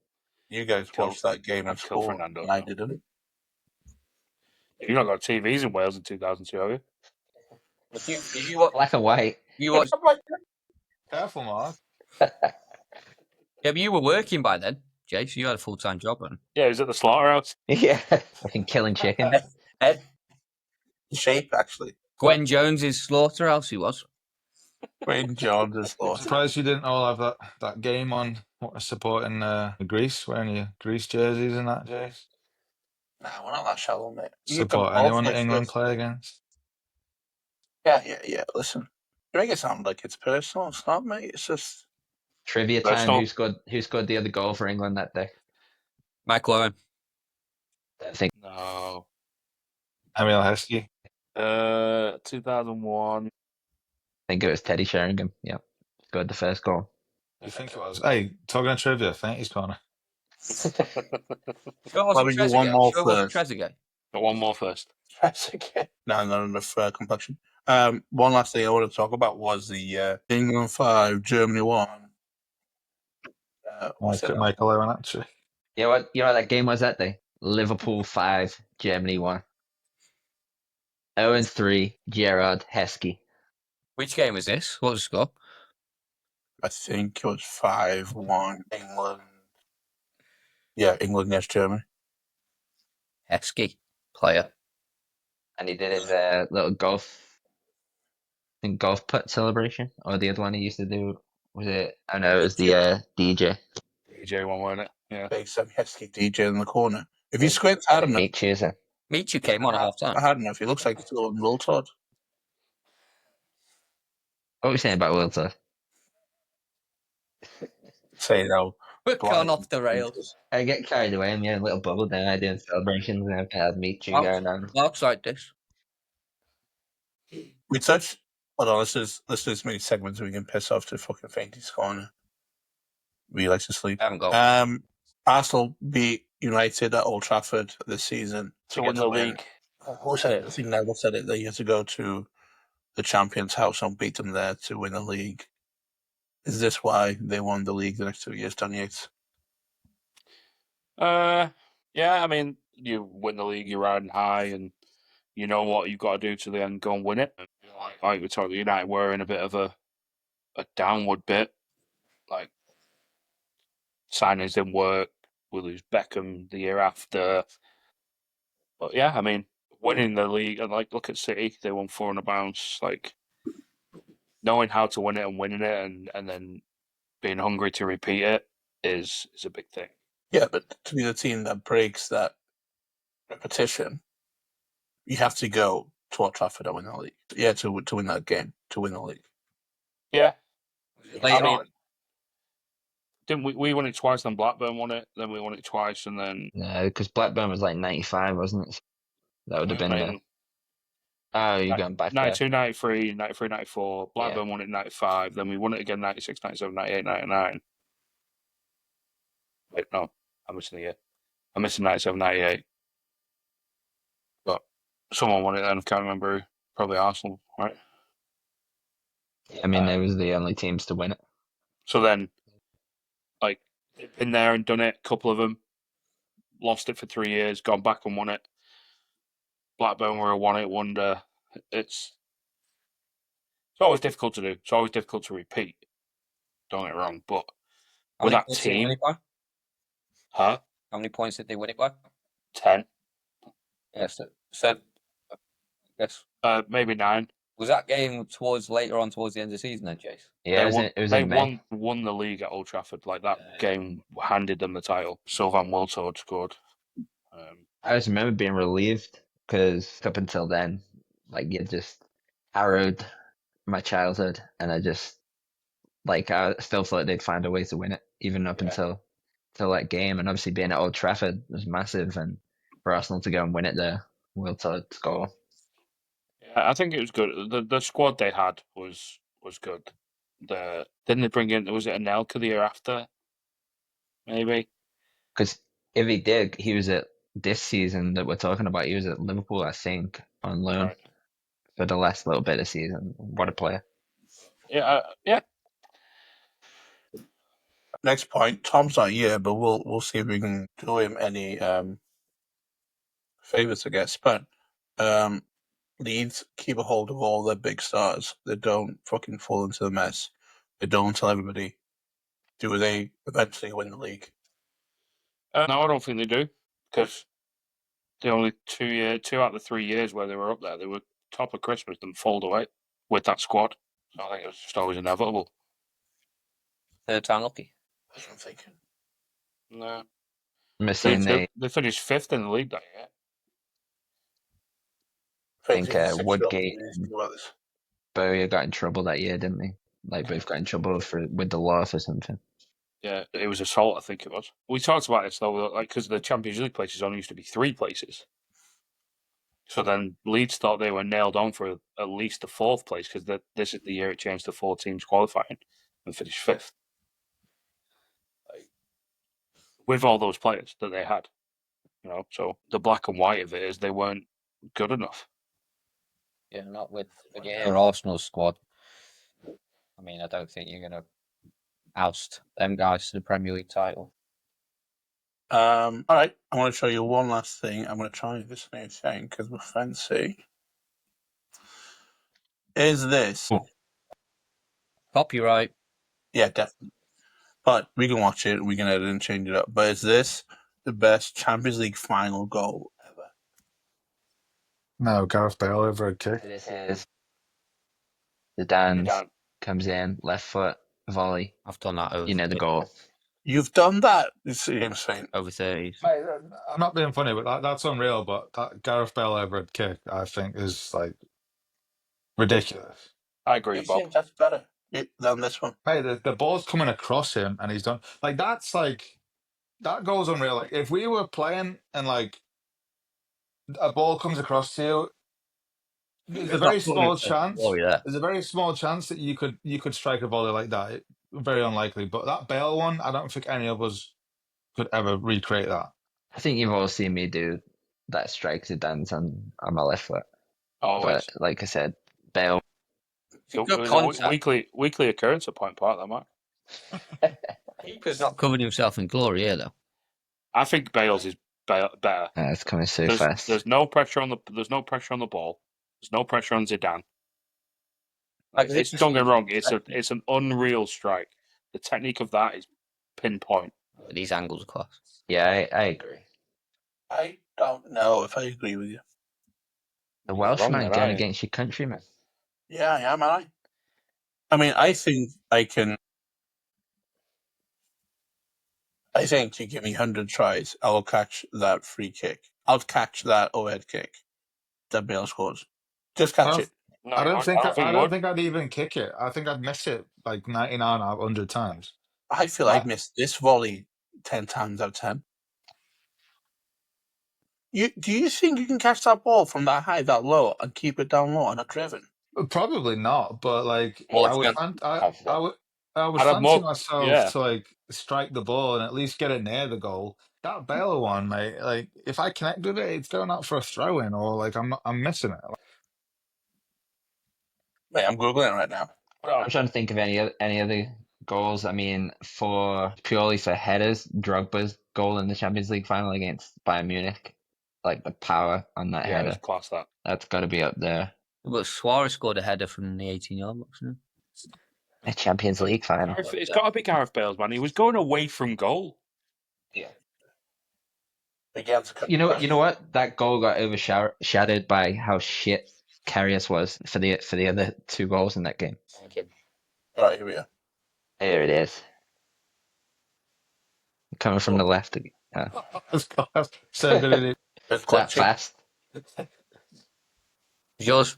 you guys watched that game in I'd kill school Fernando and I now. didn't. You've not got TVs in Wales in 2002, have you? Did you watch? Black and white. You watched? Careful, Mark. Yeah, but you were working by then, Jay. So you had a full-time job, man. Yeah, he was at the slaughterhouse. Yeah. Fucking killing chicken. Ed, Shape, actually. Gwen Jones's slaughterhouse. He was. Wayne Jones is I'm lost. surprised you didn't all have that game on supporting Greece, wearing your Greece jerseys and that, Jace. Nah, we're not that shallow, mate. You Support can anyone both that England first. play against. Yeah. Listen, you make it sound like it's personal. It's not, mate. It's just Trivia Let's time. not- Who scored the other goal for England that day? Michael Owen. I think No. Emil Heskey. 2001. it was Teddy Sheringham. Yeah. Scored the first goal. I think it was. Hey, talking of trivia, Fainty's Corner. Let me do one more first. Trezeguet. Got one more first. No, not enough complexion. One last thing I want to talk about was the England 5, Germany 1. What's it? Michael Owen, actually. You know what that game was that day? Liverpool 5, Germany 1. Owen 3, Gerard Heskey. Which game was this? What was the score? I think it was 5-1 England. Yeah, England against Germany. Heskey player. And he did his little golf putt celebration. Or the other one he used to do, was it? Oh no, it was the DJ. DJ one, wasn't it? Yeah. Big Sam Heskey DJ in the corner. If you squint hard enough, Meat chooser. Michu came on at half time. hard enough, he looks like he's still on Will Todd. What were we saying about World Tour? Say no. We're gone off the rails. I get carried away. I'm getting a little bubble down. I doing celebrations and I've had meat chew going on. Mark's like this. We touched. Hold on, this is many segments we can piss off to fucking Fainty's Corner. We like to sleep. I haven't got Arsenal beat United at Old Trafford this season To win the league. Who said it? I think Neville said it, that you have to go to the champion's house and beat them there to win the league. Is this why they won the league the next 2 years, Danny Yates? Yeah, I mean, you win the league, you're riding high, and you know what you've got to do to the end, go and win it. Like we talked, United were in a bit of a downward bit. Like signings didn't work. We lose Beckham the year after. But yeah, I mean, winning the league, and like look at City, they won 4 on a bounce. Like knowing how to win it and winning it, and then being hungry to repeat it is a big thing. Yeah, but to be the team that breaks that repetition, you have to go to Old Trafford and win the league. Yeah, to win that game, to win the league. Yeah, Later I mean, on. didn't we won it twice? Then Blackburn won it. Then we won it twice, and then No, because Blackburn was like 95, wasn't it? That would have been the. I mean, Oh, you're going back there. 92, 93, 93, 94. Blackburn won it 95. Then we won it again 96, 97, 98, 99. Wait, no, I'm missing a year. I'm missing 97, 98. But someone won it then. I can't remember who. Probably Arsenal, right? I mean, they was the only teams to win it. So then, like, been there and done it. A couple of them lost it for 3 years, gone back and won it. Blackburn were a one-hit wonder. It's always difficult to do. It's always difficult to repeat. Don't get me wrong, but How with many that points did they team, win it by? huh? How many points did they win it by? 10, Yes. So, yes. maybe 9. Was that game later on towards the end of the season then, Chase? Yeah, it was in May. won the league at Old Trafford. Like that game handed them the title. Sylvain Wiltord scored. I just remember being relieved because up until then, like you just harrowed my childhood, and I still thought they'd find a way to win it, even up until that game. And obviously being at Old Trafford was massive, and for Arsenal to go and win it there, Wiltord score. Yeah, I think it was good. The squad they had was good. Didn't they bring in? Was it Anelka the year after? Maybe. Because if he did, he was at this season that we're talking about. He was at Liverpool, I think, on loan for the last little bit of season. What a player! Yeah, yeah. Next point, Tom's not here, but we'll see if we can do him any favors, I guess. But Leeds keep a hold of all their big stars. They don't fucking fall into the mess. They don't tell everybody. Do they eventually win the league? No, I don't think they do, because the only 2 out of the 3 years where they were up there, they were top of Christmas and fold away with that squad. So I think it was just always inevitable. Third time lucky. That's what I'm thinking. No, Missing they finished 5th in the league that year. I think Crazy, Woodgate six-year-old and about this. Bowyer got in trouble that year, didn't they? Like both got in trouble with the law for something. Yeah, it was assault, I think it was. We talked about this though, like because the Champions League places only used to be 3 places. So then Leeds thought they were nailed on for at least the 4th place, because this is the year it changed to 4 teams qualifying and finished 5th. With all those players that they had, so the black and white of it is they weren't good enough. Yeah, not with your Arsenal squad. I mean, I don't think you're going to oust them guys to the Premier League title. All right, I want to show you one last thing. I'm going to try this new thing because we're fancy. Is this? Copyright. Yeah, definitely. But we can watch it and we can edit and change it up. But is this the best Champions League final goal ever? No, Gareth Bale over a kick. This is the dance comes in, left foot, volley. I've done that over. You know the goal. You've done that? It's insane. Over 30s. Mate, I'm not being funny, but that's unreal. But that Gareth Bale over a kick, I think, is like ridiculous. I agree, You Bob. think that's better than this one? Hey, the ball's coming across him, and he's done like that's like that goal's unreal. Like if we were playing and like a ball comes across to you, there's a very small chance. Oh yeah. There's a very small chance that you could strike a volley like that. Very unlikely. But that Bale one, I don't think any of us could ever recreate that. I think you've all seen me do that strike Zidane's on my left foot. Always. But like I said, Bale. It got was contact. a weekly occurrence at Point Park, that might. Keeper's not covered himself in glory here, though. I think Bale's is better. It's coming so fast. There's no pressure on the ball. There's no pressure on Zidane. It's don't get me wrong. It's an unreal strike. The technique of that is pinpoint. These angles are class. Yeah, I agree. I don't know if I agree with you. The You're Welshman wrong, going right? against your countryman. Yeah, I am, I mean, I think you give me 100 tries, I'll catch that free kick. I'll catch that overhead kick that Bale scores. Just catch it. No, I don't think you would. I'd even kick it. I think I'd miss it like 99 out of 100 times. I feel I've missed this volley 10 times out of 10. Do you think you can catch that ball from that high, that low, and keep it down low and not driven? Probably not, but like Well, I would I'd have fancy more- myself yeah. to like strike the ball and at least get it near the goal. That Bale one, mate, like if I connect with it, it's going out for a throw in, or like I'm missing it. Wait, I'm googling it right now. I'm trying to think of any other goals. I mean, purely for headers, Drogba's goal in the Champions League final against Bayern Munich, like the power on that Yeah, it header, was class that. that's got to be up there. But Suarez scored a header from the 18-yard box. Didn't A Champions League final. It's got to be Gareth Bale's, man. He was going away from goal. Yeah. You know what? That goal got overshadowed by how shit Karius was for the other two goals in that game. All right, here we are. Here it is. Coming from the left. So good at it. It's That fast. he? Yours?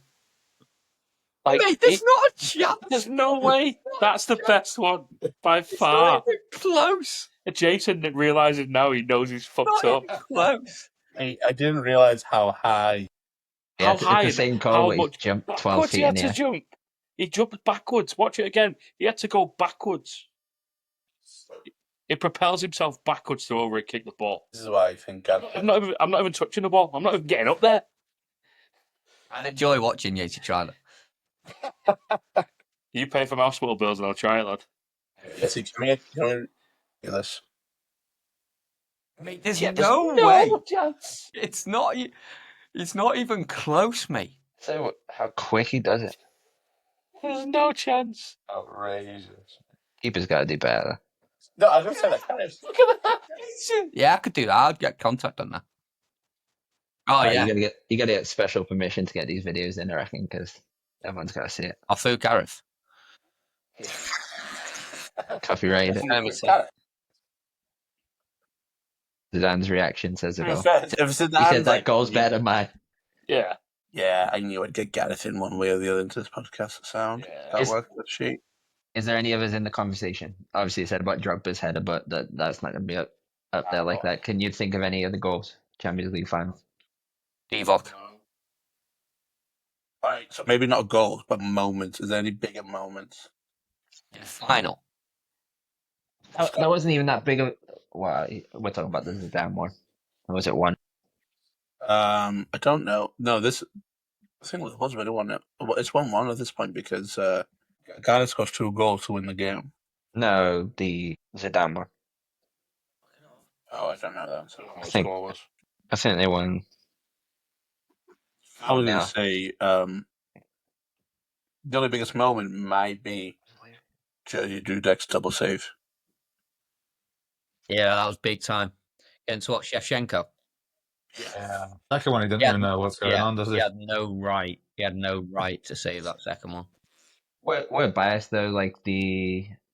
Like, Mate, there's not a chance. There's no way. That's the best one by far. Not even close. Jason realizes now he knows he's fucked Not up. even close. I didn't realize how high. Yeah, How high? It's the same How goal where he much? jumped 12 Backwards feet he in had the to air. jump. He jumped backwards. Watch it again. He had to go backwards. He propels himself backwards to over and kick the ball. This is why I think I'm not even touching the ball. I'm not even getting up there. I enjoy watching you to try that. You pay for my hospital bills and I'll try it, lad. Yes, can we this? Mate, there's Yeah, there's no No way. chance. It's not even close, mate. So how quick he does it. There's no chance. Outrageous. Keeper's got to do better. No, I was going to say that. Look at that. Yeah, I could do that. I'd get contact on that. Oh, Right, yeah. you gotta get special permission to get these videos in, I reckon, because everyone's got to see it. I'll fool Gareth. Copyrighted. Let me see. Zidane's reaction says it all. If Zidane, He said that goal's better than mine. Yeah. Yeah, I knew I'd get Gareth in one way or the other into this podcast. Sound Yeah. that worked with sheet. Is there any others in the conversation? Obviously, you said about Drogba's header, but that's not going to be up there like that. Can you think of any other goals? Champions League final. Divock. Alright, so maybe not goals, but moments. Is there any bigger moments? Final. That wasn't even that big of. Well, we're talking about the Zidane one. Or was it one? I don't know. No, I think it was really one. It's 1-1 at this point because Gareth scores 2 goals to win the game. No, the Zidane one. Oh, I don't know that. So. What the think- score was. I think they won. I was going Yeah. to say the only biggest moment might be Jersey Dudek's double save. Yeah, that was big time. Getting to watch Shevchenko. Yeah. Second one, he didn't Yeah. even know what's going on, does he? He had no right. He had no right to save that second one. We're biased though. Like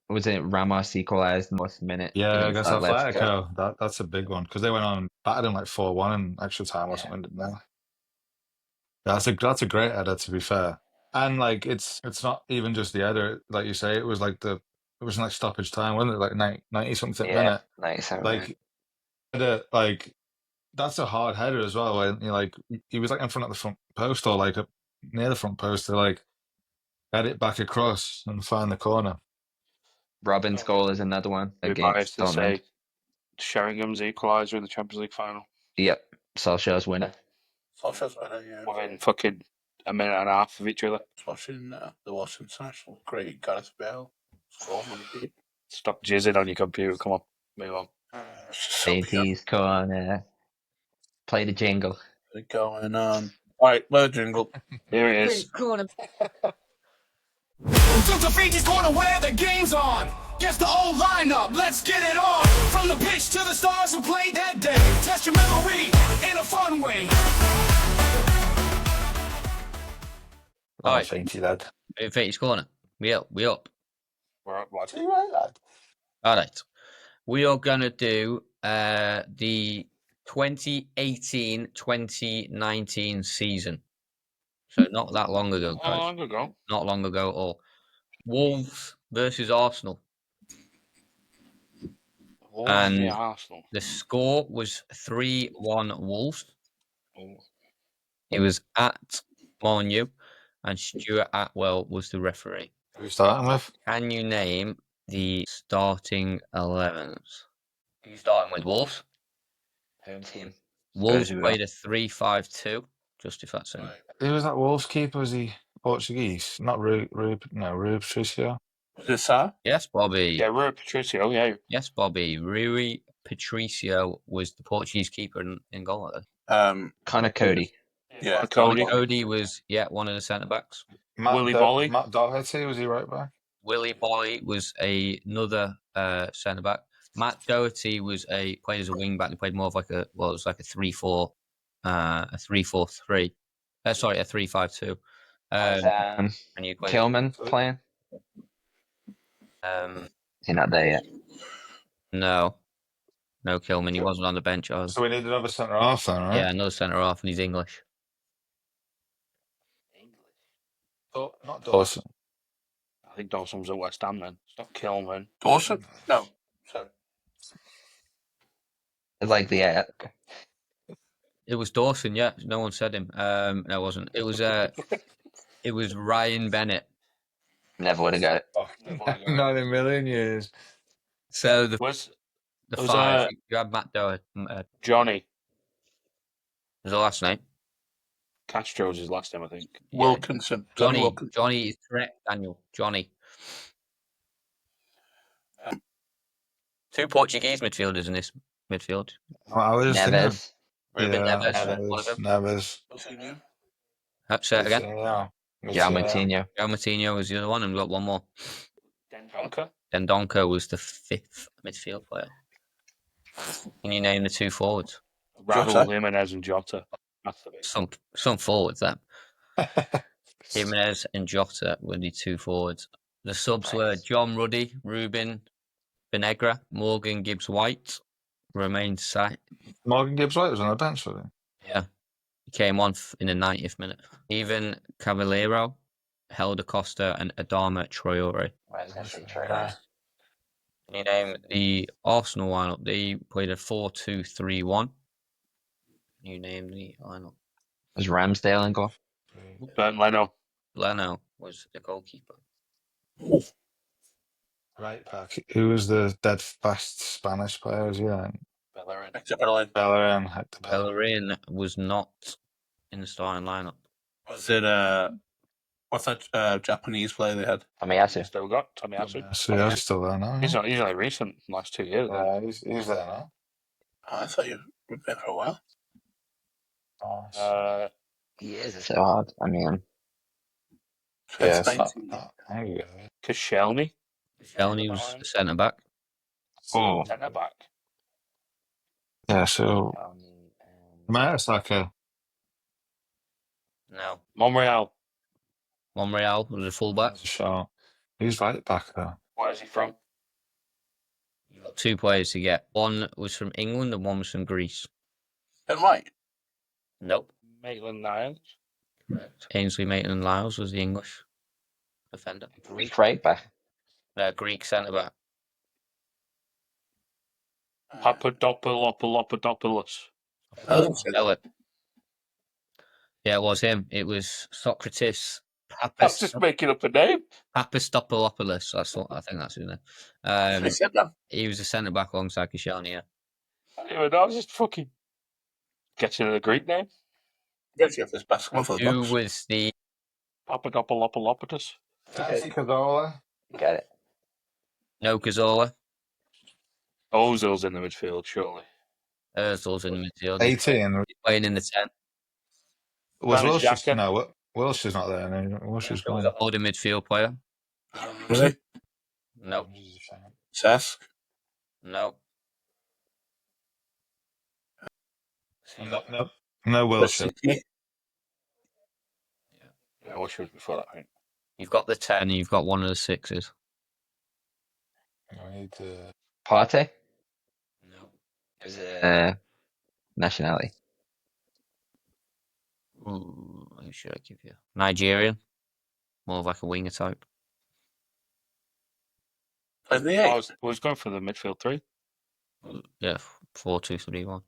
was it Ramos equalized in the last minute? Yeah, against Atletico? Atletico. That's a big one because they went on and battered him like 4-1 in extra time or something, didn't they? That's a great header, to be fair. And like it's not even just the header, like you say. It was like it was like stoppage time, wasn't it? Like 90 something minute. 97. Like that's a hard header as well. When he was like in front of the front post or like near the front post to like head it back across and find the corner. Robin's goal is another one Be against biased to Dortmund. say Sheringham's equaliser in the Champions League final. Yep, Solskjaer's winner. Solskjaer's winner, yeah. Within fucking a minute and a half of each other. Watching the Welsh international. Great Gareth Bale. Score money. Stop jizzing on your computer. Come on, move on. AP's corner. Play the jingle. Going on. Alright, play the jingle. Here it is. Corner. Since the feature's corner where the game's on. Guess the old lineup, let's get it on. From the pitch to the stars who played that day. Test your memory in a fun way. Right. Thank you, lad. Feature's corner. We up. We're up, lad. All right. We are going to do the 2018-2019 season. So not that long ago, How guys. long ago? Not long ago at all. Wolves versus Arsenal. And Arsenal. the score was 3-1 Wolves. Oh. It was at Molyneux, and Stuart Atwell was the referee. Who are we starting with? Can you name the starting 11s? Are you starting with Wolves? Home team. Wolves who we played a 3-5-2. Just if that's it. Who was that Wolves keeper? Was he Portuguese? Not Rube Patricio. Was this Sar? Yes, Bobby. Yeah, Rui Patricio. Yeah. Yes, Bobby. Rui Patricio was the Portuguese keeper in goal. I think. Connor Cody. Yeah. Cody. Cody was one of the centre backs. Willie Bolly. Matt Doherty, was he right back? Willie Bolly was another centre back. Matt Doherty played as a wing back. He played more of it was like a 3-4, a 3-4-3. Sorry, a 3-5-2. And you played Kilman playing. Is he not there yet? No Kilman. He wasn't on the bench. So we need another centre half then, right? Yeah, another centre half, and he's English. Oh, not Dawson. I think Dawson was at West Ham then. It's not Kilman. Dawson? No. Sorry. It's like the It was Dawson. Yeah, no one said him. No, it wasn't. It was it was Ryan Bennett. never would have got it. Oh, not in a million years. So the Was five, you had Matt Doherty. Johnny Was the last name? Castro's his last name, I think. Wilkinson. Johnny is correct, Daniel. Johnny. Two Portuguese midfielders in this midfield. I was thinking- Neves. Ruben Yeah, Neves, one of them. Neves. Say it again. Yeah. Yeah, Moutinho. Joe Moutinho was the other one, and we've got one more. Dendoncker. Dendoncker was the fifth midfield player. Can you name the two forwards? Raul Jimenez and Jota. That's the big. Some forwards then. Jimenez and Jota were the two forwards. The subs were John Ruddy, Ruben Benegra, Morgan Gibbs-White, Romain Saïd. Morgan Gibbs-White was on the bench for him. Yeah. He came on in the 90th minute. Even Cavallero, Helder Costa, and Adama Traore. Can you name the Arsenal lineup? They played a 4-2-3-1. Can you name the lineup? Was Ramsdale in goal? Bernd Leno. Leno was the goalkeeper. Right back. Who was the dead fast Spanish player? Was he then? Bellerin. Hector Bellerin. Bellerin was not in the starting lineup. Was it what's that Japanese player they had? Tomiyasu. Still got Tomiyasu. So yeah, he's still there now. He's only recent, last 2 years. Yeah, he's there now. Oh, I thought you'd been for a while. Years is so hard. I mean, It's Yeah, 19. There you go. Koscielny. Shelny was the centre back. Oh. Centre back. Yeah, so Mertesacker. No. Monreal. Monreal was the fullback. That's a shot. He's right back though. Where is he from? You got two players to get. One was from England and one was from Greece. And White. Nope. Maitland-Niles. Ainsley Maitland-Niles was the English defender. Greek right back. Greek centre back. Papadopoulos. Spell it. Yeah, it was him. It was Socrates I was just making up a name. Papastopoulos. I think that's his name. They said that. He was a centre back alongside Koscielny. Yeah. I don't even know. I was just fucking. Getting a Greek name? Yes, you have this basketball for the Who Bucks. was the... Papadopoulos. Cazorla. Get it. No Cazorla. Ozil's in the midfield, surely. Ozil's in the midfield. 18. He's playing in the 10. Was Granit Wilshere? Xhaka. No, Wilshere's not there. No, Wilshere's It was gone. a holding midfield player. Really? No. Cesc? No. No Wilshere. City? Yeah, what should before that, I think. You've got the 10 and you've got one of the 6s. I need to... Partey? No. It was nationality. Who should I give you? Nigerian. More of like a winger type. Played the I 8. was going for the midfield 3. Yeah, 4-2-3-1.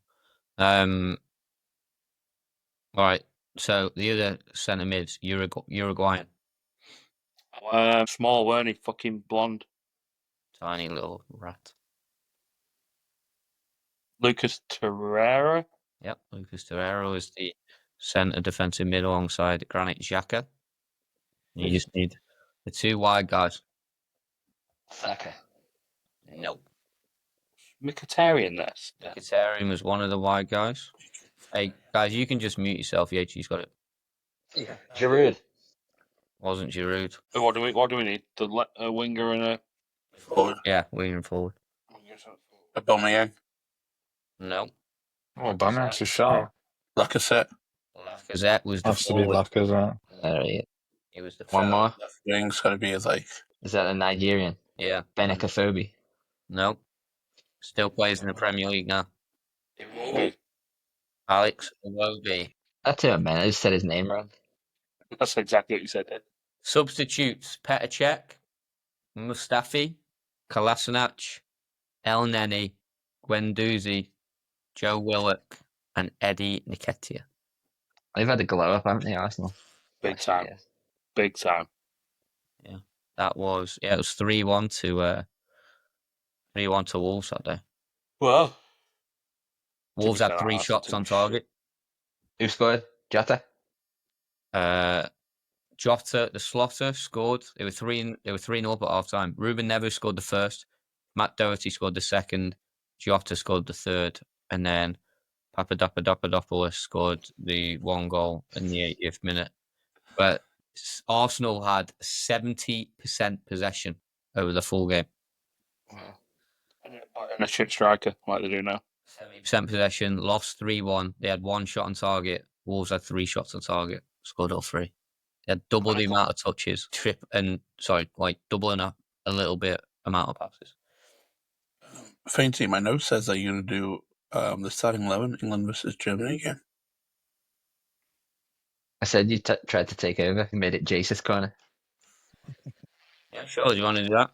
Alright, so the other centre mid's Uruguayan. Small, weren't he? Fucking blonde. Tiny little rat. Lucas Torreira. Yep, Lucas Torreira is the centre defensive mid alongside Granit Xhaka. You just need the 2 wide guys. Saka. Nope. Mkhitaryan there. Mkhitaryan was one of the wide guys. Hey, guys, you can just mute yourself. Yachi's got it. Yeah. Giroud. Wasn't Giroud. What do we need? A winger and a Forward. Yeah, winger and forward. Aubameyang. No. Oh, Bam's a shot. Lacazette. Lacazette was the Has to be forward. Lacazette. There he is. He was the one more. Left wing's got to be like. Is that a Nigerian? Yeah. Benekathobi. No. Still plays in the Premier League now. Alex Iwobi. That's him, man. I just said his name wrong. That's exactly what you said. Then. Substitutes: Petr Cech, Mustafi, Kolasinac, El Neni, Guendouzi, Joe Willock, and Eddie Nketiah. They've had a glow up, haven't they, Arsenal? Big time. Yes. Big time. Yeah. That was it was 3-1 to 3-1 to Wolves that day. Well, Wolves had 3 shots on target. Who scored? Jota? Jota, the Slotter scored. They were 3-0 up at half time. Ruben Neves scored the first. Matt Doherty scored the second. Jota scored the third. And then Papadopoulos scored the 1 goal in the 80th minute. But Arsenal had 70% possession over the full game. Wow. And a shit striker, like they do now. 70% possession, lost 3-1. They had 1 shot on target. Wolves had 3 shots on target, scored all 3. They had double the amount of touches, doubling up a little bit amount of passes. Fainty, my note says that you're going to do the starting 11, England versus Germany again. I said you tried to take over. You made it Jace's corner. Yeah, sure. Do you want to do that?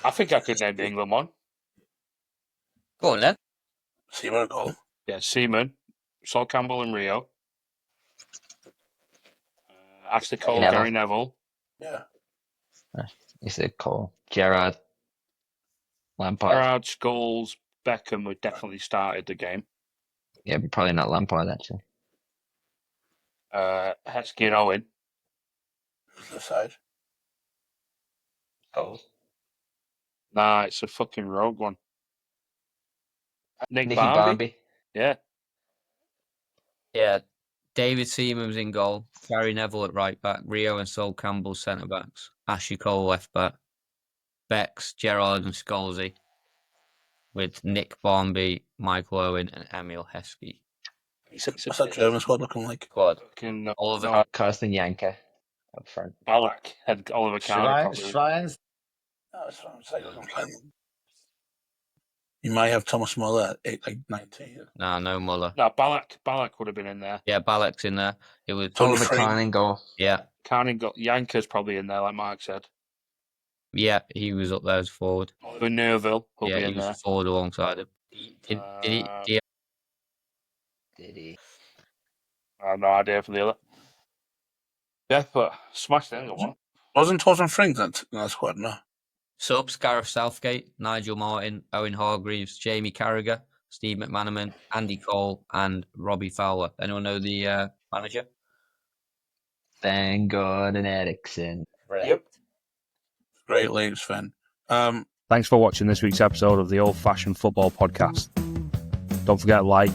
I think I could name the England one. Go on then. Seaman goal. Yeah, Seaman, Sol Campbell and Rio. Ashley Cole, Neville. Gary Neville. Yeah. You said Cole, Gerrard, Lampard. Gerrard, Scholes, Beckham would definitely started the game. Yeah, but probably not Lampard actually. Heskey and Owen. The side. Cole. Nah, it's a fucking rogue one. Nicky Barmby. Yeah. Yeah. David Seaman was in goal. Gary Neville at right back. Rio and Sol Campbell centre backs. Ashley Cole left back. Bex, Gerrard and Scholesy. With Nick Barmby, Michael Owen and Emil Heskey. What's that German squad looking like? Squad. Fucking, Oliver Carsten Yanker up front. Ballack had Oliver Kahn. Schreins. No, that's what I'm saying. You might have Thomas Muller at 19. No Muller. No, Ballack would have been in there. Yeah, Ballack's in there. It was Oliver Kahn in goal. Yeah. Kahn got Yanker's probably in there, like Mark said. Yeah, he was up there as forward. Oliver Neuville will be Yeah, in he was there. forward alongside him. Did he? I have no idea for the other. Yeah, but smashed the England one. Wasn't Torsten Frings in that squad, no? Subs: Gareth Southgate, Nigel Martin, Owen Hargreaves, Jamie Carragher, Steve McManaman, Andy Cole, and Robbie Fowler. Anyone know the manager? Van Gordon Eriksson. Yep. Great Lakes fan. Thanks for watching this week's episode of the Old Fashioned Football Podcast. Don't forget to like,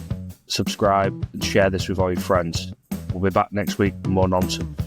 subscribe, and share this with all your friends. We'll be back next week with more nonsense.